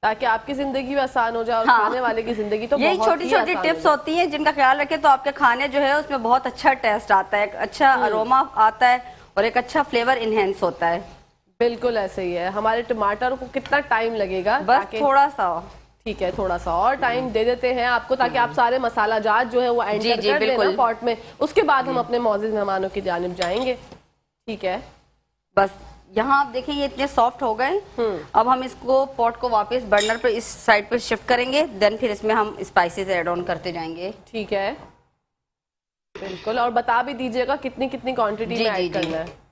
ताकि आपकी जिंदगी भी आसान हो जाए और हाँ। खाने वाले की जिंदगी तो यही बहुत छोटी ही छोटी आसान टिप्स हो होती हैं जिनका ख्याल रखें तो आपके खाने जो है उसमें बहुत अच्छा टेस्ट आता है, एक अच्छा अरोमा आता है और एक अच्छा फ्लेवर इनहेंस होता है। जाए। बिल्कुल ऐसे ही है। हमारे टमाटर को कितना टाइम लगेगा? बस ताकि- थोड़ा सा। ठीक है, थोड़ा सा और टाइम दे देते हैं आपको ताकि आप सारे मसाला जात जो है वो जी, एंटर जी, कर लेना बिल्कुल। पॉट में। उसके बाद हम अपने मौजूद मेहमानों की जानिब जाएंगे। ठीक है। बस यहाँ आप देखें ये इतने सॉफ्ट हो गए। अब हम इसको पॉट को वापस बर्नर पे इस साइड पे शिफ्ट करेंगे। देन फिर इसमें हम स्पाइसेस ऐड ऑन करते जाएंगे। ठीक है, बिल्कुल। और बता भी दीजिएगा कितनी कितनी क्वांटिटी जी, में जी, ऐड करना है।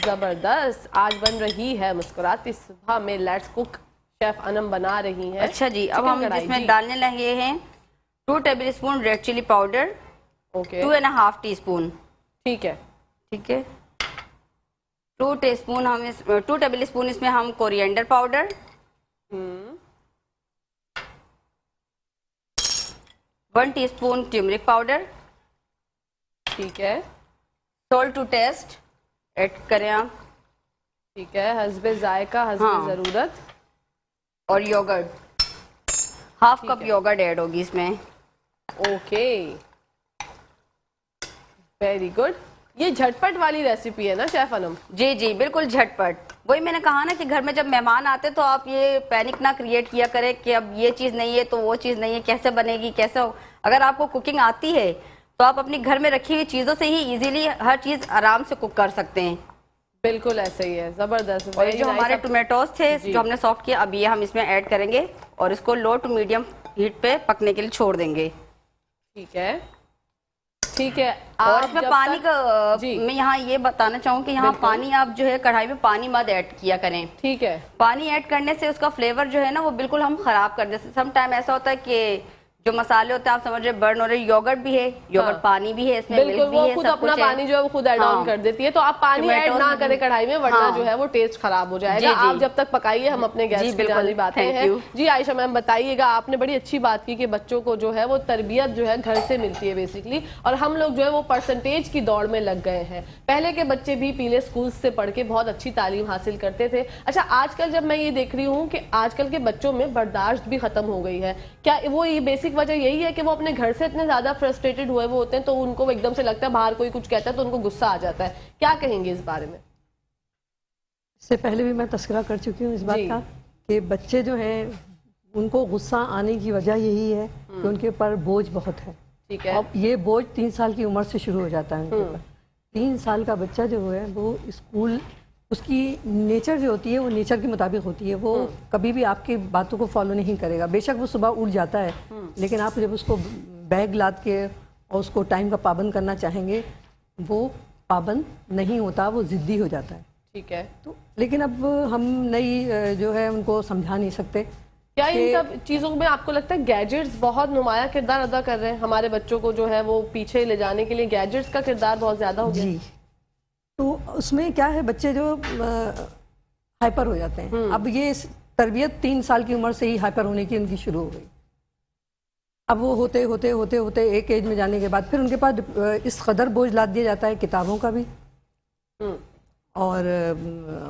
जबरदस्त। आज बन रही है मुस्कुराती सुबह में लेट्स कुक, शेफ अनम बना रही हैं। अच्छा जी, अब चिकन हम कढ़ाई, जिसमें जी। डालने लगे हैं 2 tablespoon red chilli powder, okay, 2.5 teaspoon. ठीक है। ठीक है। 2 टेबल स्पून इसमें हम coriander powder, 1 teaspoon turmeric powder, ठीक है, सॉल्ट टू टेस्ट ऐड करें आप, ठीक है, हस्बे जायका, हस्बे हाँ। जरूरत, और yoghurt, half cup yoghurt add होगी इसमें। Okay, very good. ये झटपट वाली रेसिपी है ना शेफ अनम? जी जी बिल्कुल झटपट। वही मैंने कहा ना कि घर में जब मेहमान आते तो आप ये पैनिक ना क्रिएट किया करें कि अब ये चीज़ नहीं है तो वो चीज़ नहीं है, कैसे बनेगी, कैसे हो। अगर आपको कुकिंग आती है तो आप अपनी घर में रखी हुई चीज़ों से ही इजीली हर चीज़ आराम से कुक कर सकते हैं। बिल्कुल ऐसे ही है, जबरदस्त। और ये जो Very nice। हमारे टोमेटोज थे जी। जो हमने सॉफ्ट किया, अब ये हम इसमें ऐड करेंगे और इसको लो टू मीडियम हीट पे पकने के लिए छोड़ देंगे। ठीक है, ठीक है। और आप इसमें जब पानी तक- का जी, मैं यहाँ ये बताना चाहूँ कि यहाँ बिल्कुल। पानी आप जो है कढ़ाई में पानी मत ऐड किया करें। ठीक है, पानी ऐड करने से उसका फ्लेवर जो है ना वो बिल्कुल हम खराब कर देते। सम टाइम ऐसा होता है कि जो मसाले होते हैं आप समझ रहे बर्न हो रहे। योगर्ट भी है, योगर्ट हाँ। पानी भी है इसमें, बिल्कुल, मिल्क भी वो है, खुद सब अपना कुछ है। पानी जो है वो खुद ऐड ऑन हाँ। कर देती है, तो आप पानी ऐड Tomatoes ना में करें भी- कढ़ाई में, वरना हाँ। जो है वो टेस्ट खराब हो जाएगा। जी, जी। आप जब तक पकाइए, हम अपने जी, गेस्ट की बिल्कुल। जानी बातें Thank हैं। you। जी आयशा मैम बताइएगा, आपने बड़ी अच्छी बात की कि बच्चों को जो है वो तरबियत जो है घर से मिलती है बेसिकली, और हम लोग जो है वो परसेंटेज की दौड़ में लग गए हैं। पहले के बच्चे भी पीले स्कूल से पढ़ के बहुत अच्छी तालीम हासिल करते थे। अच्छा, आजकल जब मैं ये देख रही हूँ कि आजकल के बच्चों में बर्दाश्त भी खत्म हो गई है, क्या वो ये बेसिक वजह यही है कि वो अपने घर से इतने ज्यादा फ्रस्ट्रेटेड हुए वो होते हैं, तो उनको एकदम से लगता है बाहर कोई कुछ कहता है तो उनको गुस्सा आ जाता है? क्या कहेंगे इस बारे में? इससे पहले भी मैं तस्करा कर चुकी हूँ इस बात जी। का कि बच्चे जो हैं उनको गुस्सा आने की वजह यही है कि उनके ऊपर बोझ बहुत है। ठीक है, अब ये बोझ 3 साल की उम्र से शुरू हो जाता है उनके ऊपर। 3 साल का बच्चा जो है वो स्कूल, उसकी नेचर जो होती है वो नेचर के मुताबिक होती है। वो कभी भी आपकी बातों को फॉलो नहीं करेगा। बेशक वो सुबह उठ जाता है, लेकिन आप जब उसको बैग लाद के और उसको टाइम का पाबंद करना चाहेंगे, वो पाबंद नहीं होता, वो ज़िद्दी हो जाता है। ठीक है। तो लेकिन अब हम नई जो है उनको समझा नहीं सकते। क्या इन सब चीजों में आपको लगता है गैजेट्स बहुत नुमाया किरदार अदा कर रहे हैं? हमारे बच्चों को जो है वो पीछे ले जाने के लिए गैजेट्स का किरदार बहुत ज्यादा हो गया। जी, तो उसमें क्या है, बच्चे जो हाइपर हो जाते हैं। अब ये तरबियत 3 साल की उम्र से ही हाइपर होने की उनकी शुरू हो गई। अब वो होते होते होते होते एक एज में जाने के बाद फिर उनके पास इस कदर बोझ लाद दिया जाता है, किताबों का भी और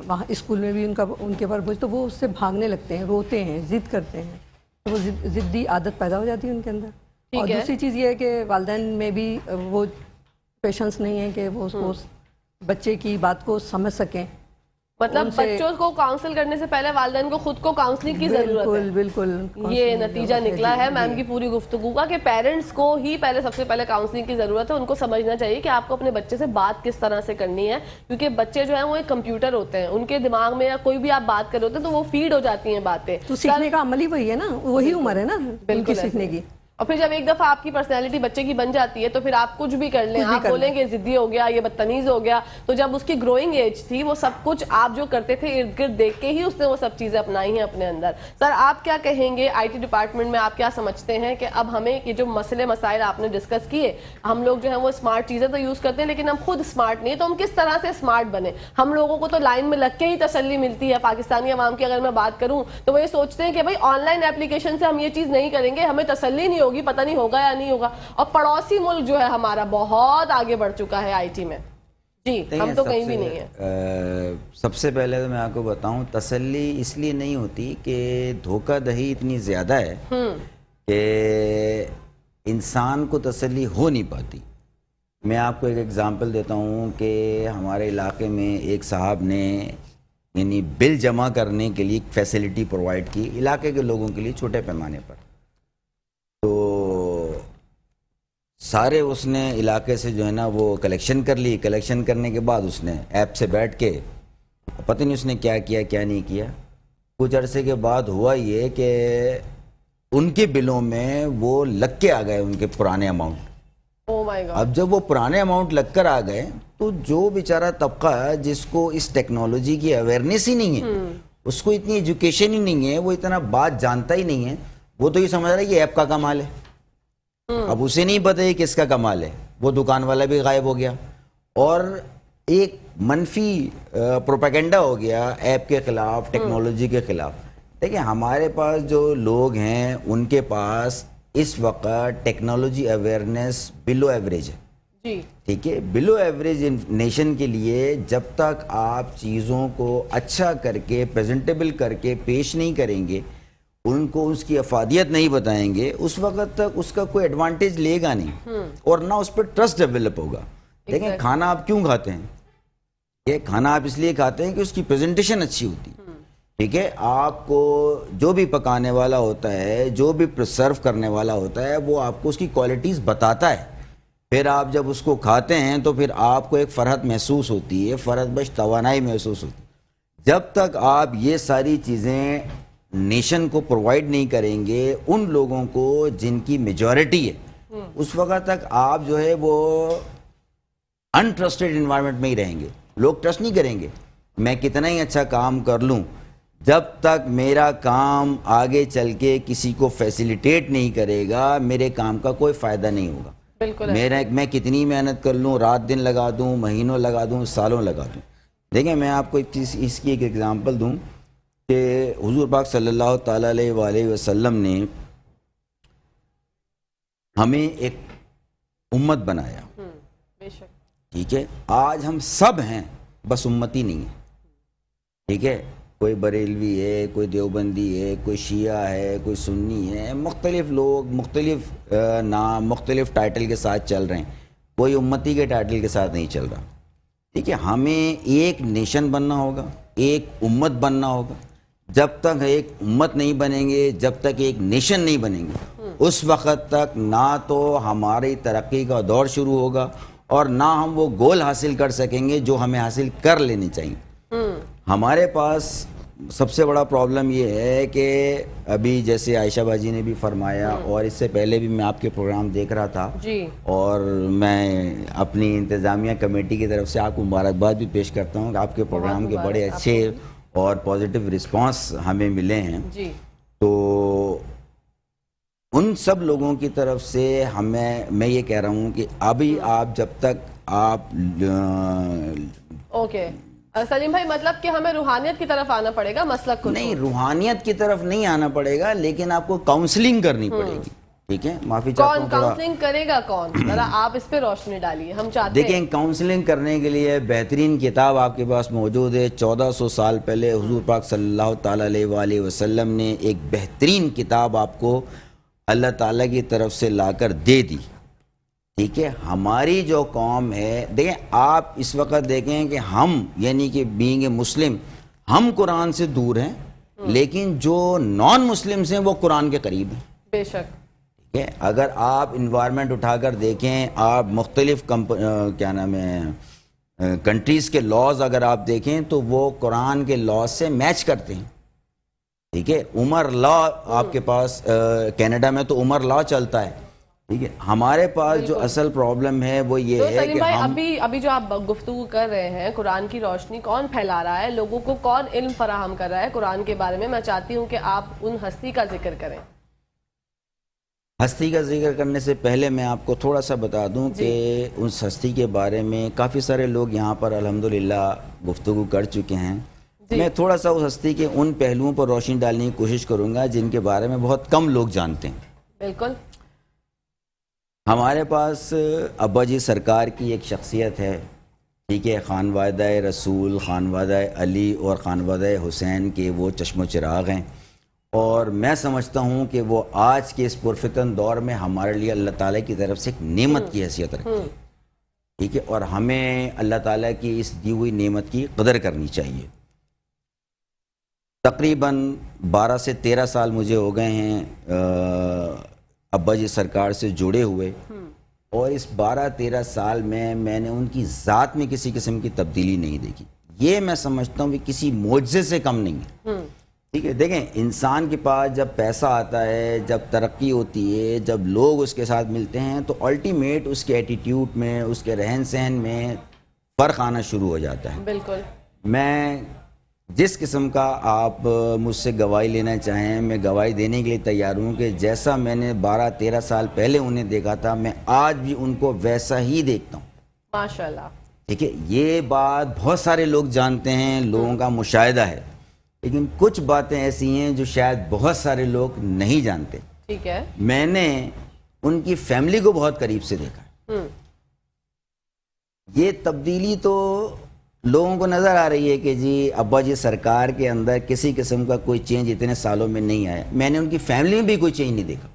वहाँ स्कूल में भी उनके ऊपर बोझ, तो वो उससे भागने लगते हैं, रोते हैं, जिद करते हैं। तो वो जिद्दी आदत पैदा हो जाती है उनके अंदर। और है। दूसरी चीज़ ये है कि वालिदैन में भी वो पेशेंस नहीं है कि वो उसको बच्चे की बात को समझ सकें। मतलब उनसे- बच्चों को काउंसलिंग करने से पहले वालिदैन को खुद को काउंसलिंग की जरूरत है। बिल्कुल ये नतीजा निकला है मैम की पूरी गुफ्तगू का कि पेरेंट्स को ही पहले सबसे पहले काउंसलिंग की जरूरत है। उनको समझना चाहिए कि आपको अपने बच्चे से बात किस तरह से करनी है, क्योंकि बच्चे जो है वो एक कंप्यूटर होते हैं। उनके दिमाग में या कोई भी आप बात कर रहे होते हैं तो वो फीड हो जाती हैं बातें। तो सीखने का अमल ही वही है ना, वही उम्र है ना उनकी ऐसे सीखने ही। की। और फिर जब एक दफा आपकी पर्सनैलिटी बच्चे की बन जाती है तो फिर आप कुछ भी कर लें, कुछ भी आप कर बोलेंगे जिद्दी हो गया, ये बदतमीज हो गया। तो जब उसकी ग्रोइंग एज थी, वो सब कुछ आप जो करते थे इर्द गिर्द देख के ही उसने वो सब चीजें अपनाई हैं अपने अंदर। सर आप क्या कहेंगे, आईटी डिपार्टमेंट में आप क्या समझते हैं कि अब हमें ये जो मसले मसाइल आपने डिस्कस किए, हम लोग जो है वो स्मार्ट चीजें तो यूज करते हैं लेकिन हम खुद स्मार्ट नहीं है, तो हम किस तरह से स्मार्ट बने? हम लोगों को तो लाइन में लग के ही तसल्ली मिलती है। पाकिस्तानी अवाम की अगर मैं बात करूं तो वो ये सोचते हैं कि भाई ऑनलाइन एप्लीकेशन से हम ये चीज नहीं करेंगे, हमें तसल्ली नहीं होगी, पता नहीं होगा नहीं होगा। और पड़ोसी मुल्क जो है हमारा बहुत आगे बढ़ चुका है आईटी में। जी, हम तो कहीं भी नहीं है। सबसे पहले तो मैं आपको बताऊं, तसल्ली इसलिए नहीं होती कि धोखाधड़ी इतनी ज़्यादा है कि इंसान को तसल्ली हो नहीं पाती। मैं आपको एक एग्ज़ाम्पल देता हूं कि हमारे इलाके में एक साहब ने यानी बिल जमा करने के लिए एक फैसिलिटी प्रोवाइड की इलाके के लोगों के लिए छोटे पैमाने पर। तो सारे उसने इलाके से जो है ना वो कलेक्शन कर ली। कलेक्शन करने के बाद उसने ऐप से बैठ के पता नहीं उसने क्या किया क्या नहीं किया। कुछ अरसे के बाद हुआ ये कि उनके बिलों में वो लग के आ गए उनके पुराने अमाउंट। Oh my God. अब जब वो पुराने अमाउंट लग कर आ गए तो जो बेचारा तबका है जिसको इस टेक्नोलॉजी की अवेयरनेस ही नहीं है, उसको इतनी एजुकेशन ही नहीं है, वो इतना बात जानता ही नहीं है, वो तो ये समझ रहा है कि ऐप का कमाल है। अब उसे नहीं पता है किसका कमाल है। वो दुकान वाला भी गायब हो गया और ایک منفی پروپیگنڈا ہو گیا ایپ کے خلاف، ٹیکنالوجی کے خلاف. دیکھیں ہمارے پاس جو لوگ ہیں ان کے پاس اس وقت ٹیکنالوجی اویئرنیس بلو ایوریج ہے. جی ٹھیک ہے، بلو ایوریج نیشن کے لیے جب تک آپ چیزوں کو اچھا کر کے پریزنٹیبل کر کے پیش نہیں کریں گے، ان کو اس کی افادیت نہیں بتائیں گے، اس وقت تک اس کا کوئی ایڈوانٹیج لے گا نہیں اور نہ اس پہ ٹرسٹ ڈیولپ ہوگا. دیکھیں کھانا آپ کیوں کھاتے ہیں؟ یہ کھانا آپ اس لیے کھاتے ہیں کہ اس کی پریزنٹیشن اچھی ہوتی ہے. ٹھیک ہے، آپ کو جو بھی پکانے والا ہوتا ہے، جو بھی سرو کرنے والا ہوتا ہے، وہ آپ کو اس کی کوالٹیز بتاتا ہے. پھر آپ جب اس کو کھاتے ہیں تو پھر آپ کو ایک فرحت محسوس ہوتی ہے، فرحت بخش توانائی محسوس ہوتی ہے. جب تک آپ یہ ساری چیزیں نیشن کو پرووائڈ نہیں کریں گے ان لوگوں کو جن کی میجورٹی ہے، اس وقت تک آپ جو ہے وہ انٹرسٹڈ انوائرمنٹ میں ہی رہیں گے. لوگ ٹرسٹ نہیں کریں گے. میں کتنا ہی اچھا کام کر لوں، جب تک میرا کام آگے چل کے کسی کو فیسیلیٹیٹ نہیں کرے گا، میرے کام کا کوئی فائدہ نہیں ہوگا. بالکل میں کتنی محنت کر لوں، رات دن لگا دوں، مہینوں لگا دوں، سالوں لگا دوں. دیکھیں میں آپ کو اس کی ایک ایگزامپل دوں کہ حضور پاک صلی اللہ تعالیٰ علیہ وآلہ وسلم نے ہمیں ایک امت بنایا. بے شک. ٹھیک ہے، آج ہم سب ہیں، بس امتی نہیں ہے. ٹھیک ہے، کوئی بریلوی ہے، کوئی دیوبندی ہے، کوئی شیعہ ہے، کوئی سنی ہے، مختلف لوگ مختلف نام مختلف ٹائٹل کے ساتھ چل رہے ہیں. کوئی امتی کے ٹائٹل کے ساتھ نہیں چل رہا. ٹھیک ہے، ہمیں ایک نیشن بننا ہوگا، ایک امت بننا ہوگا. جب تک ایک امت نہیں بنیں گے، جب تک ایک نیشن نہیں بنیں گے، اس وقت تک نہ تو ہماری ترقی کا دور شروع ہوگا اور نہ ہم وہ گول حاصل کر سکیں گے جو ہمیں حاصل کر لینے چاہیے. ہمارے پاس سب سے بڑا پرابلم یہ ہے کہ ابھی جیسے عائشہ باجی نے بھی فرمایا اور اس سے پہلے بھی میں آپ کے پروگرام دیکھ رہا تھا جی. اور میں اپنی انتظامیہ کمیٹی کی طرف سے آپ کو مبارکباد بھی پیش کرتا ہوں کہ آپ کے پروگرام کے بڑے اچھے اور پازیٹیو رسپانس ہمیں ملے ہیں. جی. تو ان سب لوگوں کی طرف سے میں یہ کہہ رہا ہوں کہ ابھی آپ جب تک آپ اوکے سلیم بھائی، مطلب کہ ہمیں روحانیت کی طرف آنا پڑے گا، مسلک کو نہیں، روحانیت کی طرف نہیں آنا پڑے گا، لیکن آپ کو کاؤنسلنگ کرنی پڑے گی. ٹھیک ہے، معافی چاہتا کون ہوں تھوڑا. کاؤنسلنگ کرے گا؟ کون؟ ذرا آپ اس پہ روشنی ڈالیے، ہم چاہتے ہیں. دیکھیں کاؤنسلنگ کرنے کے لیے بہترین کتاب آپ کے پاس موجود ہے. 1400 سال پہلے حضور پاک صلی اللہ تعالیٰ علیہ وآلہ وسلم نے ایک بہترین کتاب آپ کو اللہ تعالیٰ کی طرف سے لا کر دے دی. ٹھیک ہے، ہماری جو قوم ہے، دیکھیں آپ اس وقت دیکھیں کہ ہم یعنی کہ بینگ اے مسلم ہم قرآن سے دور ہیں، لیکن جو نان مسلمز ہیں وہ قرآن کے قریب ہیں. بے شک. ٹھیک ہے، اگر آپ انوائرمنٹ اٹھا کر دیکھیں، آپ مختلف کیا نام ہے کنٹریز کے لاز اگر آپ دیکھیں تو وہ قرآن کے لاز سے میچ کرتے ہیں. ٹھیک ہے، عمر لا آپ کے پاس کینیڈا میں تو عمر لا چلتا ہے. ٹھیک ہے، ہمارے پاس جو اصل پرابلم ہے وہ یہ ہے سلیم کہ بھائی ابھی جو آپ گفتگو کر رہے ہیں، قرآن کی روشنی کون پھیلا رہا ہے، لوگوں کو کون علم فراہم کر رہا ہے قرآن کے بارے میں؟ میں چاہتی ہوں کہ آپ ان ہستی کا ذکر کریں. ہستی کا ذکر کرنے سے پہلے میں آپ کو تھوڑا سا بتا دوں کہ اس ہستی کے بارے میں کافی سارے لوگ یہاں پر الحمدللہ گفتگو کر چکے ہیں. میں تھوڑا سا اس ہستی کے ان پہلوؤں پر روشنی ڈالنے کی کوشش کروں گا جن کے بارے میں بہت کم لوگ جانتے ہیں. بالکل. ہمارے پاس ابا جی سرکار کی ایک شخصیت ہے. ٹھیک ہے، خانوادہ رسول، خانوادہ علی اور خانوادہ حسین کے وہ چشم و چراغ ہیں، اور میں سمجھتا ہوں کہ وہ آج کے اس پرفتن دور میں ہمارے لیے اللہ تعالیٰ کی طرف سے ایک نعمت کی حیثیت رکھتی ہے. ٹھیک ہے، اور ہمیں اللہ تعالیٰ کی اس دی ہوئی نعمت کی قدر کرنی چاہیے. تقریباً 12 سے 13 سال مجھے ہو گئے ہیں ابا جی سرکار سے جڑے ہوئے، اور اس 12-13 سال میں نے ان کی ذات میں کسی قسم کی تبدیلی نہیں دیکھی. یہ میں سمجھتا ہوں کہ کسی معجزے سے کم نہیں ہے. ٹھیک ہے، دیکھیں انسان کے پاس جب پیسہ آتا ہے، جب ترقی ہوتی ہے، جب لوگ اس کے ساتھ ملتے ہیں تو الٹیمیٹ اس کے ایٹیٹیوڈ میں، اس کے رہن سہن میں فرق آنا شروع ہو جاتا ہے. بالکل. میں جس قسم کا آپ مجھ سے گواہی لینا چاہیں، میں گواہی دینے کے لیے تیار ہوں کہ جیسا میں نے 12-13 سال پہلے انہیں دیکھا تھا، میں آج بھی ان کو ویسا ہی دیکھتا ہوں. ماشاءاللہ. ٹھیک ہے، یہ بات بہت سارے لوگ جانتے ہیں، لوگوں کا مشاہدہ ہے، لیکن کچھ باتیں ایسی ہیں جو شاید بہت سارے لوگ نہیں جانتے. ٹھیک ہے. میں نے ان کی فیملی کو بہت قریب سے دیکھا. یہ تبدیلی تو لوگوں کو نظر آ رہی ہے کہ جی ابا جی سرکار کے اندر کسی قسم کا کوئی چینج اتنے سالوں میں نہیں آیا. میں نے ان کی فیملی میں بھی کوئی چینج نہیں دیکھا.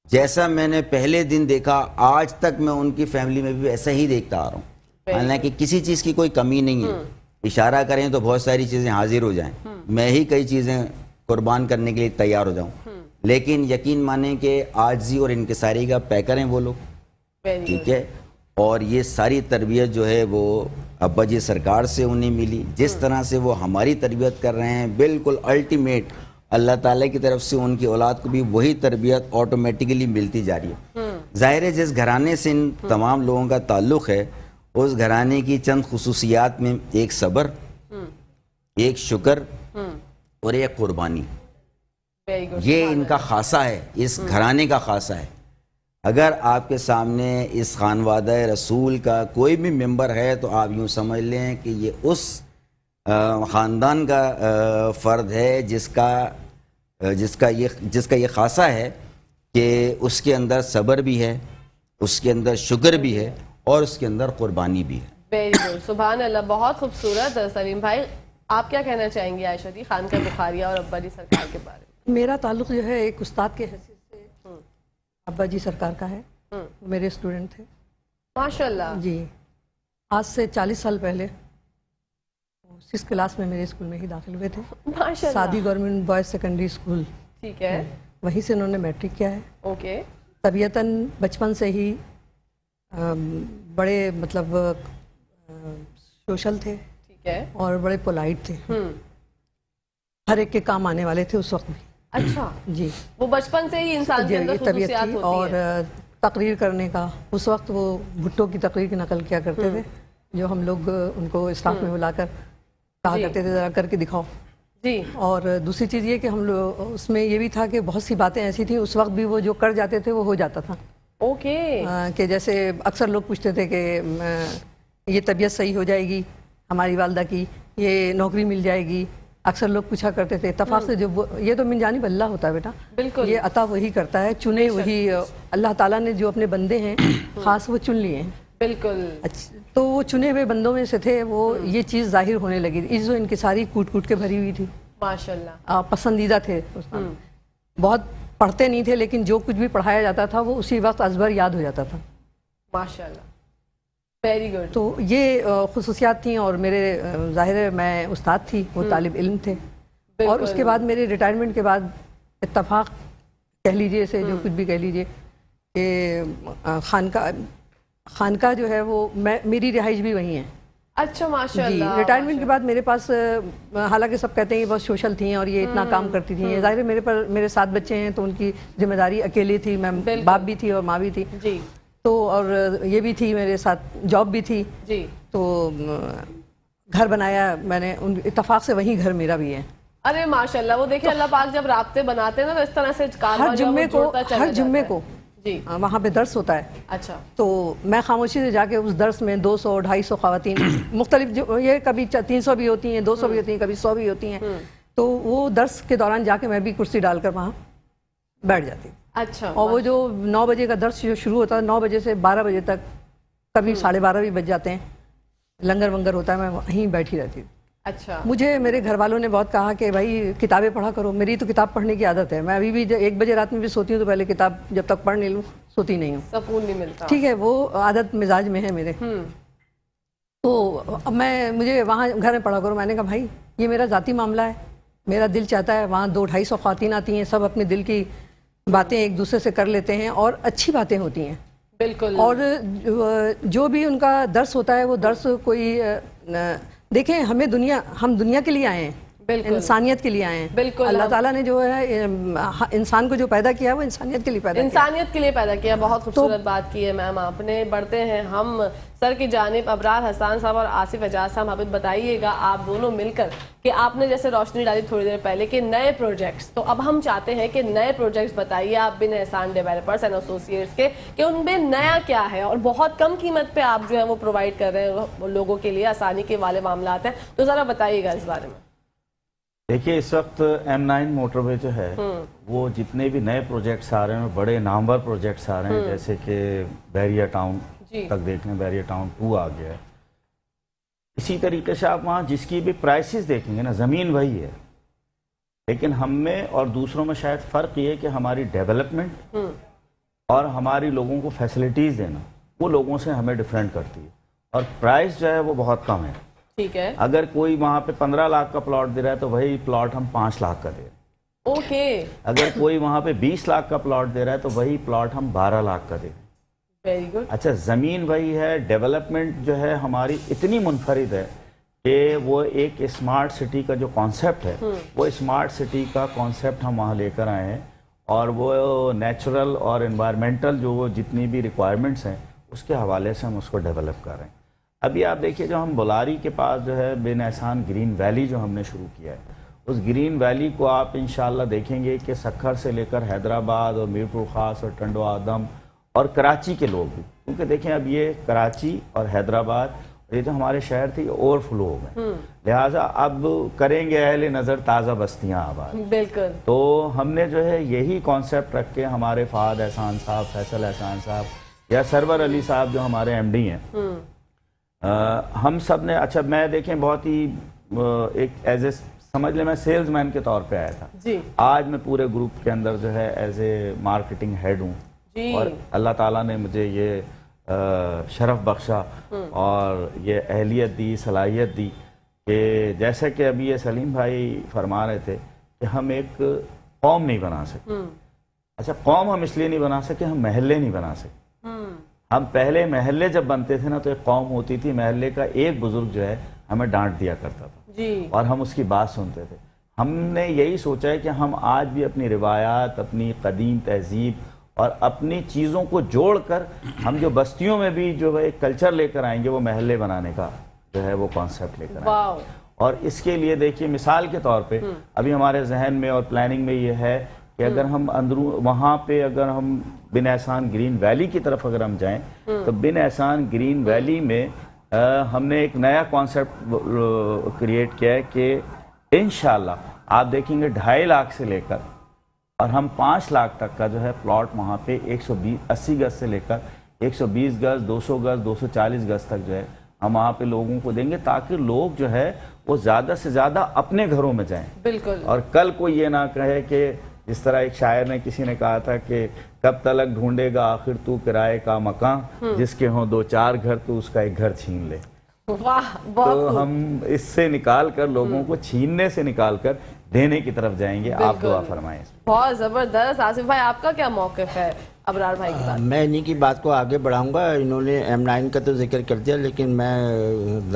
جیسا میں نے پہلے دن دیکھا آج تک میں ان کی فیملی میں بھی ایسا ہی دیکھتا آ رہا ہوں. حالانکہ کسی چیز کی کوئی کمی نہیں ہے. اشارہ کریں تو بہت ساری چیزیں حاضر ہو جائیں، میں ہی کئی چیزیں قربان کرنے کے لیے تیار ہو جاؤں، لیکن یقین مانیں کہ عاجزی اور انکساری کا پیکر ہیں وہ لوگ. ٹھیک ہے. اور یہ ساری تربیت جو ہے وہ ابا جی سرکار سے انہیں ملی. جس طرح سے وہ ہماری تربیت کر رہے ہیں بالکل الٹیمیٹ اللہ تعالیٰ کی طرف سے ان کی اولاد کو بھی وہی تربیت آٹومیٹکلی ملتی جا رہی ہے. ظاہر ہے جس گھرانے سے ان تمام لوگوں کا تعلق ہے اس گھرانے کی چند خصوصیات میں ایک صبر، ایک شکر اور ایک قربانی، یہ ان کا خاصہ ہے، اس گھرانے کا خاصہ ہے. اگر آپ کے سامنے اس خانوادہ رسول کا کوئی بھی ممبر ہے تو آپ یوں سمجھ لیں کہ یہ اس خاندان کا فرد ہے جس کا یہ خاصہ ہے کہ اس کے اندر صبر بھی ہے، اس کے اندر شکر بھی ہے اور اس کے اندر قربانی بھی ہے. Very good. سبحان اللہ. بہت خوبصورت. سلیم بھائی آپ کیا کہنا چاہیں گے عائشہ جی خانقاہ بخاریہ اور ابا جی سرکار کے بارے میں؟ میرا تعلق جو ہے ایک استاد کے حیثیت سے ابا جی سرکار کا ہے. میرے اسٹوڈنٹ تھے ماشاء اللہ. جی آج سے 40 سال پہلے 6 کلاس میں میرے اسکول میں ہی داخل ہوئے تھے. ماشاء اللہ. Saadi government boys secondary school. ٹھیک ہے. وہیں سے انہوں نے میٹرک کیا ہے. اوکے. طبیعتاً بچپن سے ہی بڑے مطلب سوشل تھے. ٹھیک ہے. اور بڑے پولائٹ تھے. ہر ایک کے کام آنے والے تھے اس وقت بھی. اچھا. جی وہ بچپن سے ہی انسان کے اندر طبیعت خصوصیات تھی. ہوتی اور ہیں. تقریر کرنے کا اس وقت وہ بھٹو کی تقریر کی نقل کیا کرتے تھے جو ہم لوگ ان کو اسٹاف میں بلا کر کہا کرتے تھے ذرا کر کے دکھاؤ. جی. اور دوسری چیز یہ کہ ہم لوگ اس میں یہ بھی تھا کہ بہت سی باتیں ایسی تھیں اس وقت بھی وہ جو کر جاتے تھے وہ ہو جاتا تھا. اوکے. کہ جیسے اکثر لوگ پوچھتے تھے کہ یہ طبیعت صحیح ہو جائے گی ہماری والدہ کی، یہ نوکری مل جائے گی. اکثر لوگ پوچھا کرتے تھے. اتفاق سے جو یہ تو من جانب اللہ ہوتا ہے بیٹا. بالکل. یہ عطا وہی کرتا ہے، چنے وہی اللہ تعالیٰ نے جو اپنے بندے ہیں خاص وہ چن لیے ہیں. بالکل. تو وہ چنے ہوئے بندوں میں سے تھے. وہ یہ چیز ظاہر ہونے لگی. عز و انکساری کوٹ کوٹ کے بھری ہوئی تھی. ماشاء اللہ. پسندیدہ تھے. بہت پڑھتے نہیں تھے لیکن جو کچھ بھی پڑھایا جاتا تھا وہ اسی وقت ازبر یاد ہو جاتا تھا. ماشاء اللہ. Very good. تو یہ خصوصیات تھیں. اور میرے ظاہر ہے میں استاد تھی، وہ طالب علم تھے. اور اس کے بعد میرے ریٹائرمنٹ کے بعد اتفاق کہہ لیجئے سے جو کچھ بھی کہہ لیجئے کہ خانقاہ جو ہے وہ میری رہائش بھی وہیں ہے. اچھا. ماشاء اللہ. ریٹائرمنٹ کے بعد میرے پاس حالانکہ سب کہتے ہیں یہ بہت سوشل تھیں اور یہ اتنا کام کرتی تھیں. ظاہر ہے میرے 7 بچے ہیں تو ان کی ذمہ داری اکیلی تھی. میں باپ بھی تھی اور ماں بھی تھی. جی. تو اور یہ بھی تھی میرے ساتھ، جاب بھی تھی. جی. تو گھر بنایا میں نے. اتفاق سے وہیں گھر میرا بھی ہے. ارے ماشاء اللہ. وہ دیکھیں اللہ پاک جب رابطے بناتے ہیں نا تو اس طرح سے ہر جمعے کو جی وہاں پہ درس ہوتا ہے. اچھا. تو میں خاموشی سے جا کے اس درس میں 200-250 خواتین مختلف یہ کبھی 300 بھی ہوتی ہیں، 200 بھی ہوتی ہیں، کبھی 100 بھی ہوتی ہیں. تو وہ درس کے دوران جا کے میں بھی کرسی ڈال کر وہاں بیٹھ جاتی. اچھا. اور وہ جو 9 بجے کا درس جو شروع ہوتا ہے 9 بجے سے 12 بجے تک، کبھی 12:30 بھی بج جاتے ہیں، لنگر ونگر ہوتا ہے، میں وہیں بیٹھی رہتی. اچھا. مجھے میرے گھر والوں نے بہت کہا کہ بھائی کتابیں پڑھا کرو. میری تو کتاب پڑھنے کی عادت ہے. میں ابھی بھی 1 بجے رات میں بھی سوتی ہوں تو پہلے کتاب جب تک پڑھ نہیں لوں سوتی نہیں ہوں. سکون نہیں ملتا. ٹھیک ہے. وہ عادت مزاج میں ہے میرے. تو اب مجھے وہاں گھر میں پڑھا کرو. میں نے کہا بھائی یہ میرا ذاتی معاملہ ہے. میرا دل چاہتا ہے. وہاں 200-250 خواتین آتی ہیں، سب اپنے دل کی باتیں ایک دوسرے سے کر لیتے ہیں اور اچھی باتیں ہوتی ہیں. بالکل. اور جو بھی ان کا درس ہوتا ہے وہ درس کوئی دیکھیں ہم دنیا کے لیے آئے ہیں. بالکل इंसानियत के लिए आए हैं। बिल्कुल, अल्लाह हम- ताला ने जो है इंसान को जो पैदा किया वो इंसानियत के लिए पैदा किया। इंसानियत के लिए पैदा किया। बहुत खूबसूरत बात की है मैम आपने। बढ़ते हैं हम सर की जानिब। अबरार हसन साहब और आसिफ एजाज साहब, आप बताइएगा आप दोनों मिलकर कि आपने जैसे रोशनी डाली थोड़ी देर पहले कि नए प्रोजेक्ट्स, तो अब हम चाहते हैं कि नए प्रोजेक्ट्स बताइए आप बिन एहसान डेवलपर्स एंड एसोसिएट्स के, कि उनमें नया क्या है और बहुत कम कीमत पे आप जो है वो प्रोवाइड कर रहे हैं लोगों के लिए, आसानी के वाले मामलात हैं, तो ज़रा बताइएगा इस बारे में। देखिए, इस वक्त M9 मोटरवे जो है वो जितने भी नए प्रोजेक्ट्स आ रहे हैं, बड़े नामवर प्रोजेक्ट्स आ रहे हैं, जैसे कि बैरियर टाउन तक देख लें, बैरियर टाउन 2 आ गया है। इसी तरीके से आप वहाँ जिसकी भी प्राइसेस देखेंगे ना, ज़मीन वही है, लेकिन हम में और दूसरों में शायद फ़र्क ये है कि हमारी डेवलपमेंट और हमारी लोगों को फैसिलिटीज़ देना वो लोगों से हमें डिफरेंट करती है, और प्राइस जो है वो बहुत कम है। ठीक है। अगर कोई वहाँ पे 15 लाख का प्लॉट दे रहा है तो वही प्लॉट हम 5 लाख का दे रहे हैं। ओके। अगर कोई वहाँ पे 20 लाख का प्लॉट दे रहा है तो वही प्लॉट हम 12 लाख का दे रहे हैं। Very good. अच्छा, ज़मीन वही है, डेवलपमेंट जो है हमारी इतनी मुनफरिद है कि वो एक स्मार्ट सिटी का जो कॉन्सेप्ट है वो स्मार्ट सिटी का कॉन्सेप्ट हम वहाँ लेकर आए हैं, और वो नेचुरल और एनवायरमेंटल जो जितनी भी रिक्वायरमेंट्स हैं उसके हवाले से हम उसको डेवलप कर रहे हैं। अभी आप देखिए, जो हम बुलारी के पास जो है बिन एहसान ग्रीन वैली जो हमने शुरू किया है, उस ग्रीन वैली को आप इंशाल्लाह देखेंगे कि सक्खर से लेकर हैदराबाद और मीरपुर ख़ास और टंडो आदम और कराची के लोग भी, क्योंकि देखें अब ये कराची और हैदराबाद ये जो हमारे शहर थे ओवरफ्लो हो गए, लिहाजा अब करेंगे अहले नज़र ताज़ा बस्तियाँ आबाद। बिल्कुल। तो हमने जो है यही कॉन्सेप्ट रख के हमारे फ़ाद एहसान साहब, फैसल एहसान साहब या सरवर अली साहब जो हमारे MD हैं, हम सब ने, अच्छा मैं देखें बहुत ही एक एज ए समझ लें मैं सेल्समैन के तौर पे आया था जी। आज मैं पूरे ग्रुप के अंदर जो है एज ए मार्केटिंग हेड हूँ, और अल्लाह ताला ने मुझे ये शरफ बख्शा और ये अहलियत दी, सलाहियत दी कि जैसे कि अभी ये सलीम भाई फरमा रहे थे कि हम एक कौम नहीं बना सकते। अच्छा, कौम हम इसलिए नहीं बना सके, हम महल्ले नहीं बना सके। हम पहले महल्ले जब बनते थे ना तो एक कौम होती थी, महल्ले का एक बुजुर्ग जो है हमें डांट दिया करता था जी, और हम उसकी बात सुनते थे। हमने यही सोचा है कि हम आज भी अपनी रिवायात, अपनी कदीम तहजीब और अपनी चीज़ों को जोड़कर हम जो बस्तियों में भी जो है एक कल्चर लेकर आएंगे, वो महल्ले बनाने का जो है वो कॉन्सेप्ट लेकर आएंगे। और इसके लिए देखिए, मिसाल के तौर पे अभी हमारे जहन में और प्लानिंग में ये है कि अगर हम अंदरू वहाँ पे अगर हम बिन एहसान ग्रीन वैली की तरफ अगर हम जाएं तो बिन एहसान ग्रीन वैली में हमने एक नया कॉन्सेप्ट क्रिएट किया है कि इंशाल्लाह आप देखेंगे 2.5 लाख से लेकर और हम 5 लाख तक का जो है प्लॉट वहाँ पे 180 गज से लेकर 120 गज, 200 गज, 240 गज तक जो है हम वहाँ पे लोगों को देंगे, ताकि लोग जो है वो ज़्यादा से ज़्यादा अपने घरों में जाएं। बिल्कुल। और कल को ये ना कहे कि जिस तरह एक शायर ने, किसी ने कहा था कि कब तलक ढूंढेगा आखिर तू किराए का मकान, जिसके हों 2-4 घर तो उसका एक घर छीन ले। वाह, बहुत तो हम इससे निकाल कर लोगों को छीनने से निकाल कर देने की तरफ जाएंगे। आप दुआ फरमाएं। बहुत जबरदस्त। आसिफ भाई, आपका क्या मौक़िफ़ है अबरार भाई के साथ? मैं इन्हीं की बात को आगे बढ़ाऊंगा। इन्होंने M9 का तो जिक्र कर दिया, लेकिन मैं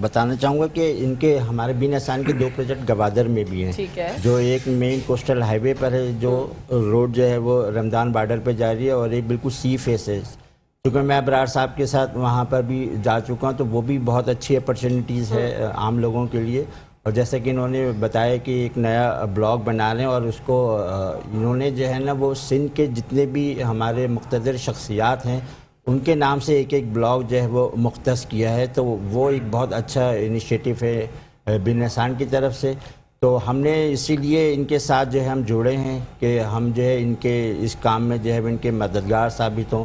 बताना चाहूँगा कि इनके हमारे बिन एहसान के 2 प्रोजेक्ट गवादर में भी हैं। ठीक है। जो एक मेन कोस्टल हाईवे पर है, जो रोड जो है वो रमदान बॉर्डर पर जा रही है, और एक बिल्कुल सी फेस है। क्योंकि मैं अबरार साहब के साथ वहाँ पर भी जा चुका हूँ, तो वो भी बहुत अच्छी अपॉर्चुनिटीज़ है आम लोगों के लिए। और जैसे कि इन्होंने बताया कि एक नया ब्लॉग बना रहे हैं, और उसको इन्होंने जो है ना वो सिंध के जितने भी हमारे मुक़्तदर शख्सियात हैं उनके नाम से एक ब्लॉग जो है वो मुख्तस किया है। तो वो एक बहुत अच्छा इनिशिएटिव है बिन एहसान की तरफ से। तो हमने इसीलिए इनके साथ जो है हम जुड़े हैं कि हम जो है इनके इस काम में जो है इनके मददगार साबित हों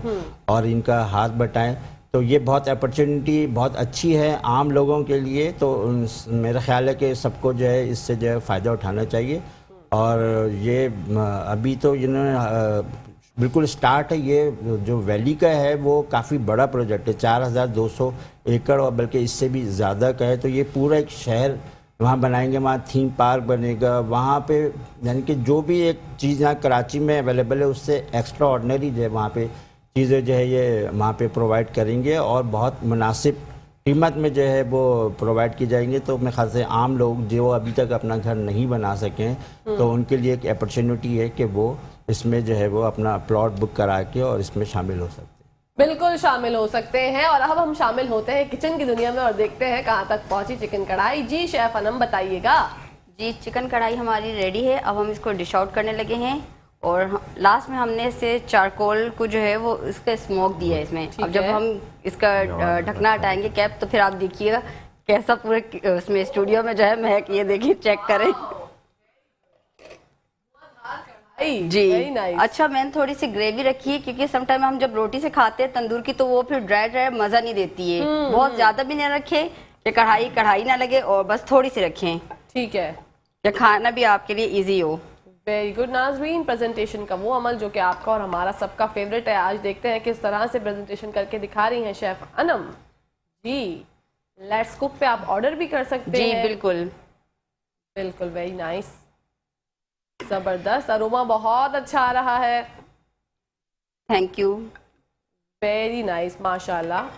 और इनका हाथ बटाएं। तो ये बहुत अपॉर्चुनिटी बहुत अच्छी है आम लोगों के लिए। तो मेरा ख्याल है कि सबको जो है इससे जो है फ़ायदा उठाना चाहिए। और ये अभी तो इन्होंने बिल्कुल स्टार्ट है। ये जो वैली का है वो काफ़ी बड़ा प्रोजेक्ट है, 4200 एकड़ और बल्कि इससे भी ज़्यादा का है। तो ये पूरा एक शहर वहाँ बनाएंगे, वहाँ थीम पार्क बनेगा, वहाँ पे यानी कि जो भी एक चीज़ यहाँ कराची में अवेलेबल है उससे एक्स्ट्रा ऑर्डिनरी जो है वहाँ पे चीज़ें जो है ये वहाँ पे प्रोवाइड करेंगे और बहुत मुनासिब कीमत में जो है वो प्रोवाइड की जाएंगे। तो मेरे ख्याल से आम लोग जो अभी तक अपना घर नहीं बना सके हैं तो उनके लिए एक अपॉर्चुनिटी है कि वो इसमें जो है वो अपना प्लॉट बुक करा के और इसमें शामिल हो सकते हैं। बिल्कुल शामिल हो सकते हैं। और अब हम शामिल होते हैं किचन की दुनिया में और देखते हैं कहाँ तक पहुंची चिकन कढ़ाई। जी शेफ अनम बताइएगा। जी चिकन कढ़ाई हमारी रेडी है। अब हम इसको डिश आउट करने लगे हैं और लास्ट में हमने इसे चारकोल को जो है वो इसका स्मोक दिया है इसमें। अब जब हम इसका ढकना हटाएंगे कैप तो फिर आप देखिएगा कैसा पूरे उसमें स्टूडियो में जो है महक, ये देखिए चेक करें। जी Very nice. अच्छा मैंने थोड़ी सी ग्रेवी रखी है क्योंकि समटाइम हम जब रोटी से खाते हैं तंदूर की तो वो फिर ड्राई ड्राई मजा नहीं देती है। बहुत ज्यादा भी नहीं रखे कि कढ़ाई ना लगे और बस थोड़ी सी रखें ठीक है, या खाना भी आपके लिए इजी हो। वेरी गुड नाज़रीन। प्रेजेंटेशन का वो अमल जो कि आपका और हमारा सबका फेवरेट है। आज देखते हैं किस तरह से प्रेजेंटेशन करके दिखा रही हैं chef Anam ji. Let's cook पे आप ऑर्डर भी कर सकते जी हैं। बिल्कुल बिल्कुल, वेरी नाइस, जबरदस्त, अरोमा बहुत अच्छा आ रहा है। Thank you. वेरी नाइस, माशाल्लाह।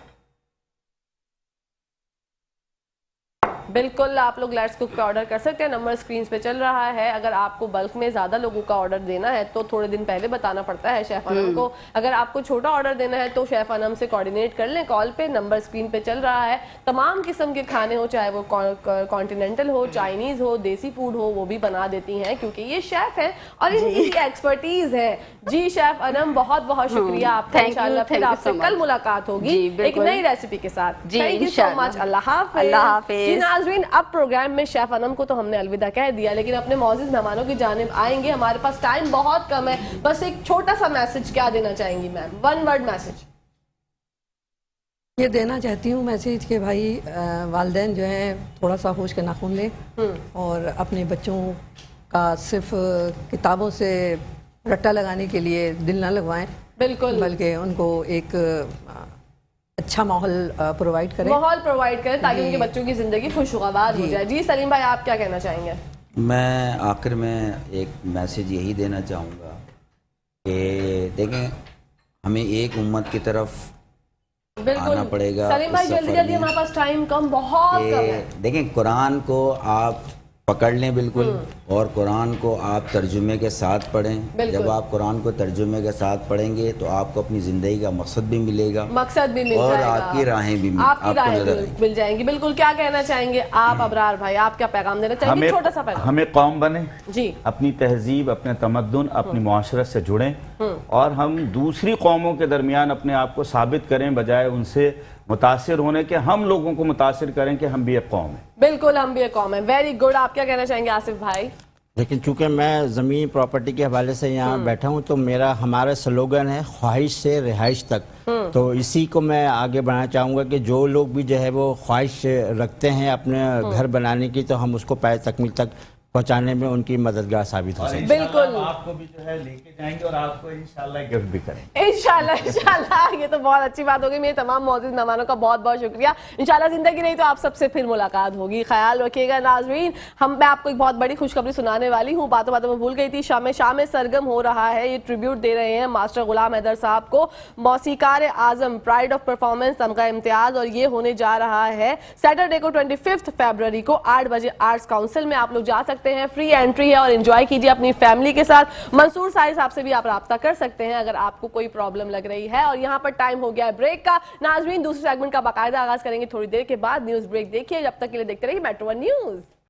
बिल्कुल आप लोग लेट्स कुक पे ऑर्डर कर सकते हैं। नंबर स्क्रीन पे चल रहा है। अगर आपको बल्क में ज़्यादा लोगों का ऑर्डर देना है तो थोड़े दिन पहले बताना पड़ता है शेफ अनम को। अगर आपको छोटा ऑर्डर देना है तो शेफ अनम से कोऑर्डिनेट कर लें कॉल पे। नंबर स्क्रीन पे चल रहा है। तमाम किस्म के खाने हो, चाहे वो कॉन्टिनेंटल हो, चाइनीज़ हो, देसी फूड हो, वो भी बना देती हैं क्योंकि ये शेफ हैं और इनकी एक्सपर्टीज है। जी शेफ अनम बहुत बहुत शुक्रिया आपका। इंशाल्लाह फिर आपसे कल मुलाकात होगी एक नई रेसिपी के साथ। Thank you so much. अल्लाह हाफिज़। अल्लाह हाफिज़। नाज़रीन अब प्रोग्राम में शेफ अनम को तो हमने अलविदा कह दिया, लेकिन अपने मौजूद मेहमानों की जानिब आएंगे। हमारे पास टाइम बहुत कम है, बस एक छोटा सा मैसेज क्या देना चाहेंगी मैम? One word message. ये देना चाहती हूँ मैसेज कि भाई वालिदैन जो हैं थोड़ा सा होश के नाखून लें और अपने बच्चों का सिर्फ किताबों से रट्टा लगाने के लिए दिल ना लगवाएं, बिल्कुल, बल्कि उनको एक अच्छा माहौल प्रोवाइड करें, माहौल प्रोवाइड करें ताकि उनके बच्चों की जिंदगी खुशगवार हो जाए। जी सलीम भाई आप क्या कहना चाहेंगे? मैं आखिर में एक मैसेज यही देना चाहूँगा कि देखें हमें एक उम्मत की तरफ आना पड़ेगा। सलीम भाई जल्दी जल्दी, हमारे पास टाइम कम, बहुत कम है। देखें कुरान को आप पकड़ लें बिल्कुल, और कुरान को आप तर्जुमे के साथ पढ़ें। जब आप कुरान को तर्जुमे के साथ पढ़ेंगे तो आपको अपनी ज़िंदगी का मकसद भी मिलेगा, मकसद भी मिल और जाएगा, आपकी राहें भी आपकी राहें मिल जाएंगी। बिल्कुल, क्या कहना चाहेंगे आप अबरार भाई? आप क्या पैगाम देना चाहेंगे? छोटा सा पैगाम। हमें कौम बने जी, अपनी तहजीब, अपने तमद्दुन, अपनी मुआशरत से जुड़ें और हम दूसरी कौमों के दरमियान अपने आप को साबित करें, बजाय उनसे मुतासिर होने के हम लोगों को मुतासिर करें कि हम भी एक कौम है। बिल्कुल, हम भी एक कौम है। Very good. आप क्या कहना चाहेंगे आसिफ भाई? लेकिन चूंकि मैं ज़मीन प्रॉपर्टी के हवाले से यहाँ बैठा हूँ तो हमारा स्लोगन है ख्वाहिश से रिहाइश तक। तो इसी को मैं आगे बढ़ाना चाहूँगा कि जो लोग भी जो है वो ख्वाहिश रखते हैं अपने घर बनाने की, तो हम उसको पाए तकमील तक पहुँचाने में उनकी मददगार साबित हो सकते। बिल्कुल, आपको भी जो है लेके जाएंगे और आपको इंशाल्लाह गिफ्ट भी करेंगे। इंशाल्लाह इंशाल्लाह। ये तो बहुत अच्छी बात होगी। मेरे तमाम मौजूद मेहमानों का बहुत बहुत शुक्रिया। इंशाल्लाह जिंदगी रही तो आप सबसे फिर मुलाकात होगी। ख्याल रखिएगा नाजरीन। मैं आपको एक बहुत बड़ी खुशखबरी सुनाने वाली हूँ, बातों बातों में भूल गई थी। शाम सरगम हो रहा है, ये ट्रिब्यूट दे रहे हैं मास्टर गुलाम हैदर साहब को, मौसीकार आजम, प्राइड ऑफ परफॉर्मेंस, तमगा इम्तियाज। और ये होने जा रहा है सैटरडे को 25 फरवरी को 8 बजे आर्ट्स काउंसिल में। आप लोग जा सकते हैं, फ्री एंट्री है और एंजॉय कीजिए अपनी फैमिली के साथ। मंसूर साहिब साहब से भी आप राब्ता कर सकते हैं अगर आपको कोई प्रॉब्लम लग रही है। और यहाँ पर टाइम हो गया है ब्रेक का। नाजरीन दूसरे सेगमेंट का बाकायदा आगाज करेंगे थोड़ी देर के बाद। न्यूज ब्रेक देखिए, जब तक के लिए देखते रहिए मेट्रो वन न्यूज।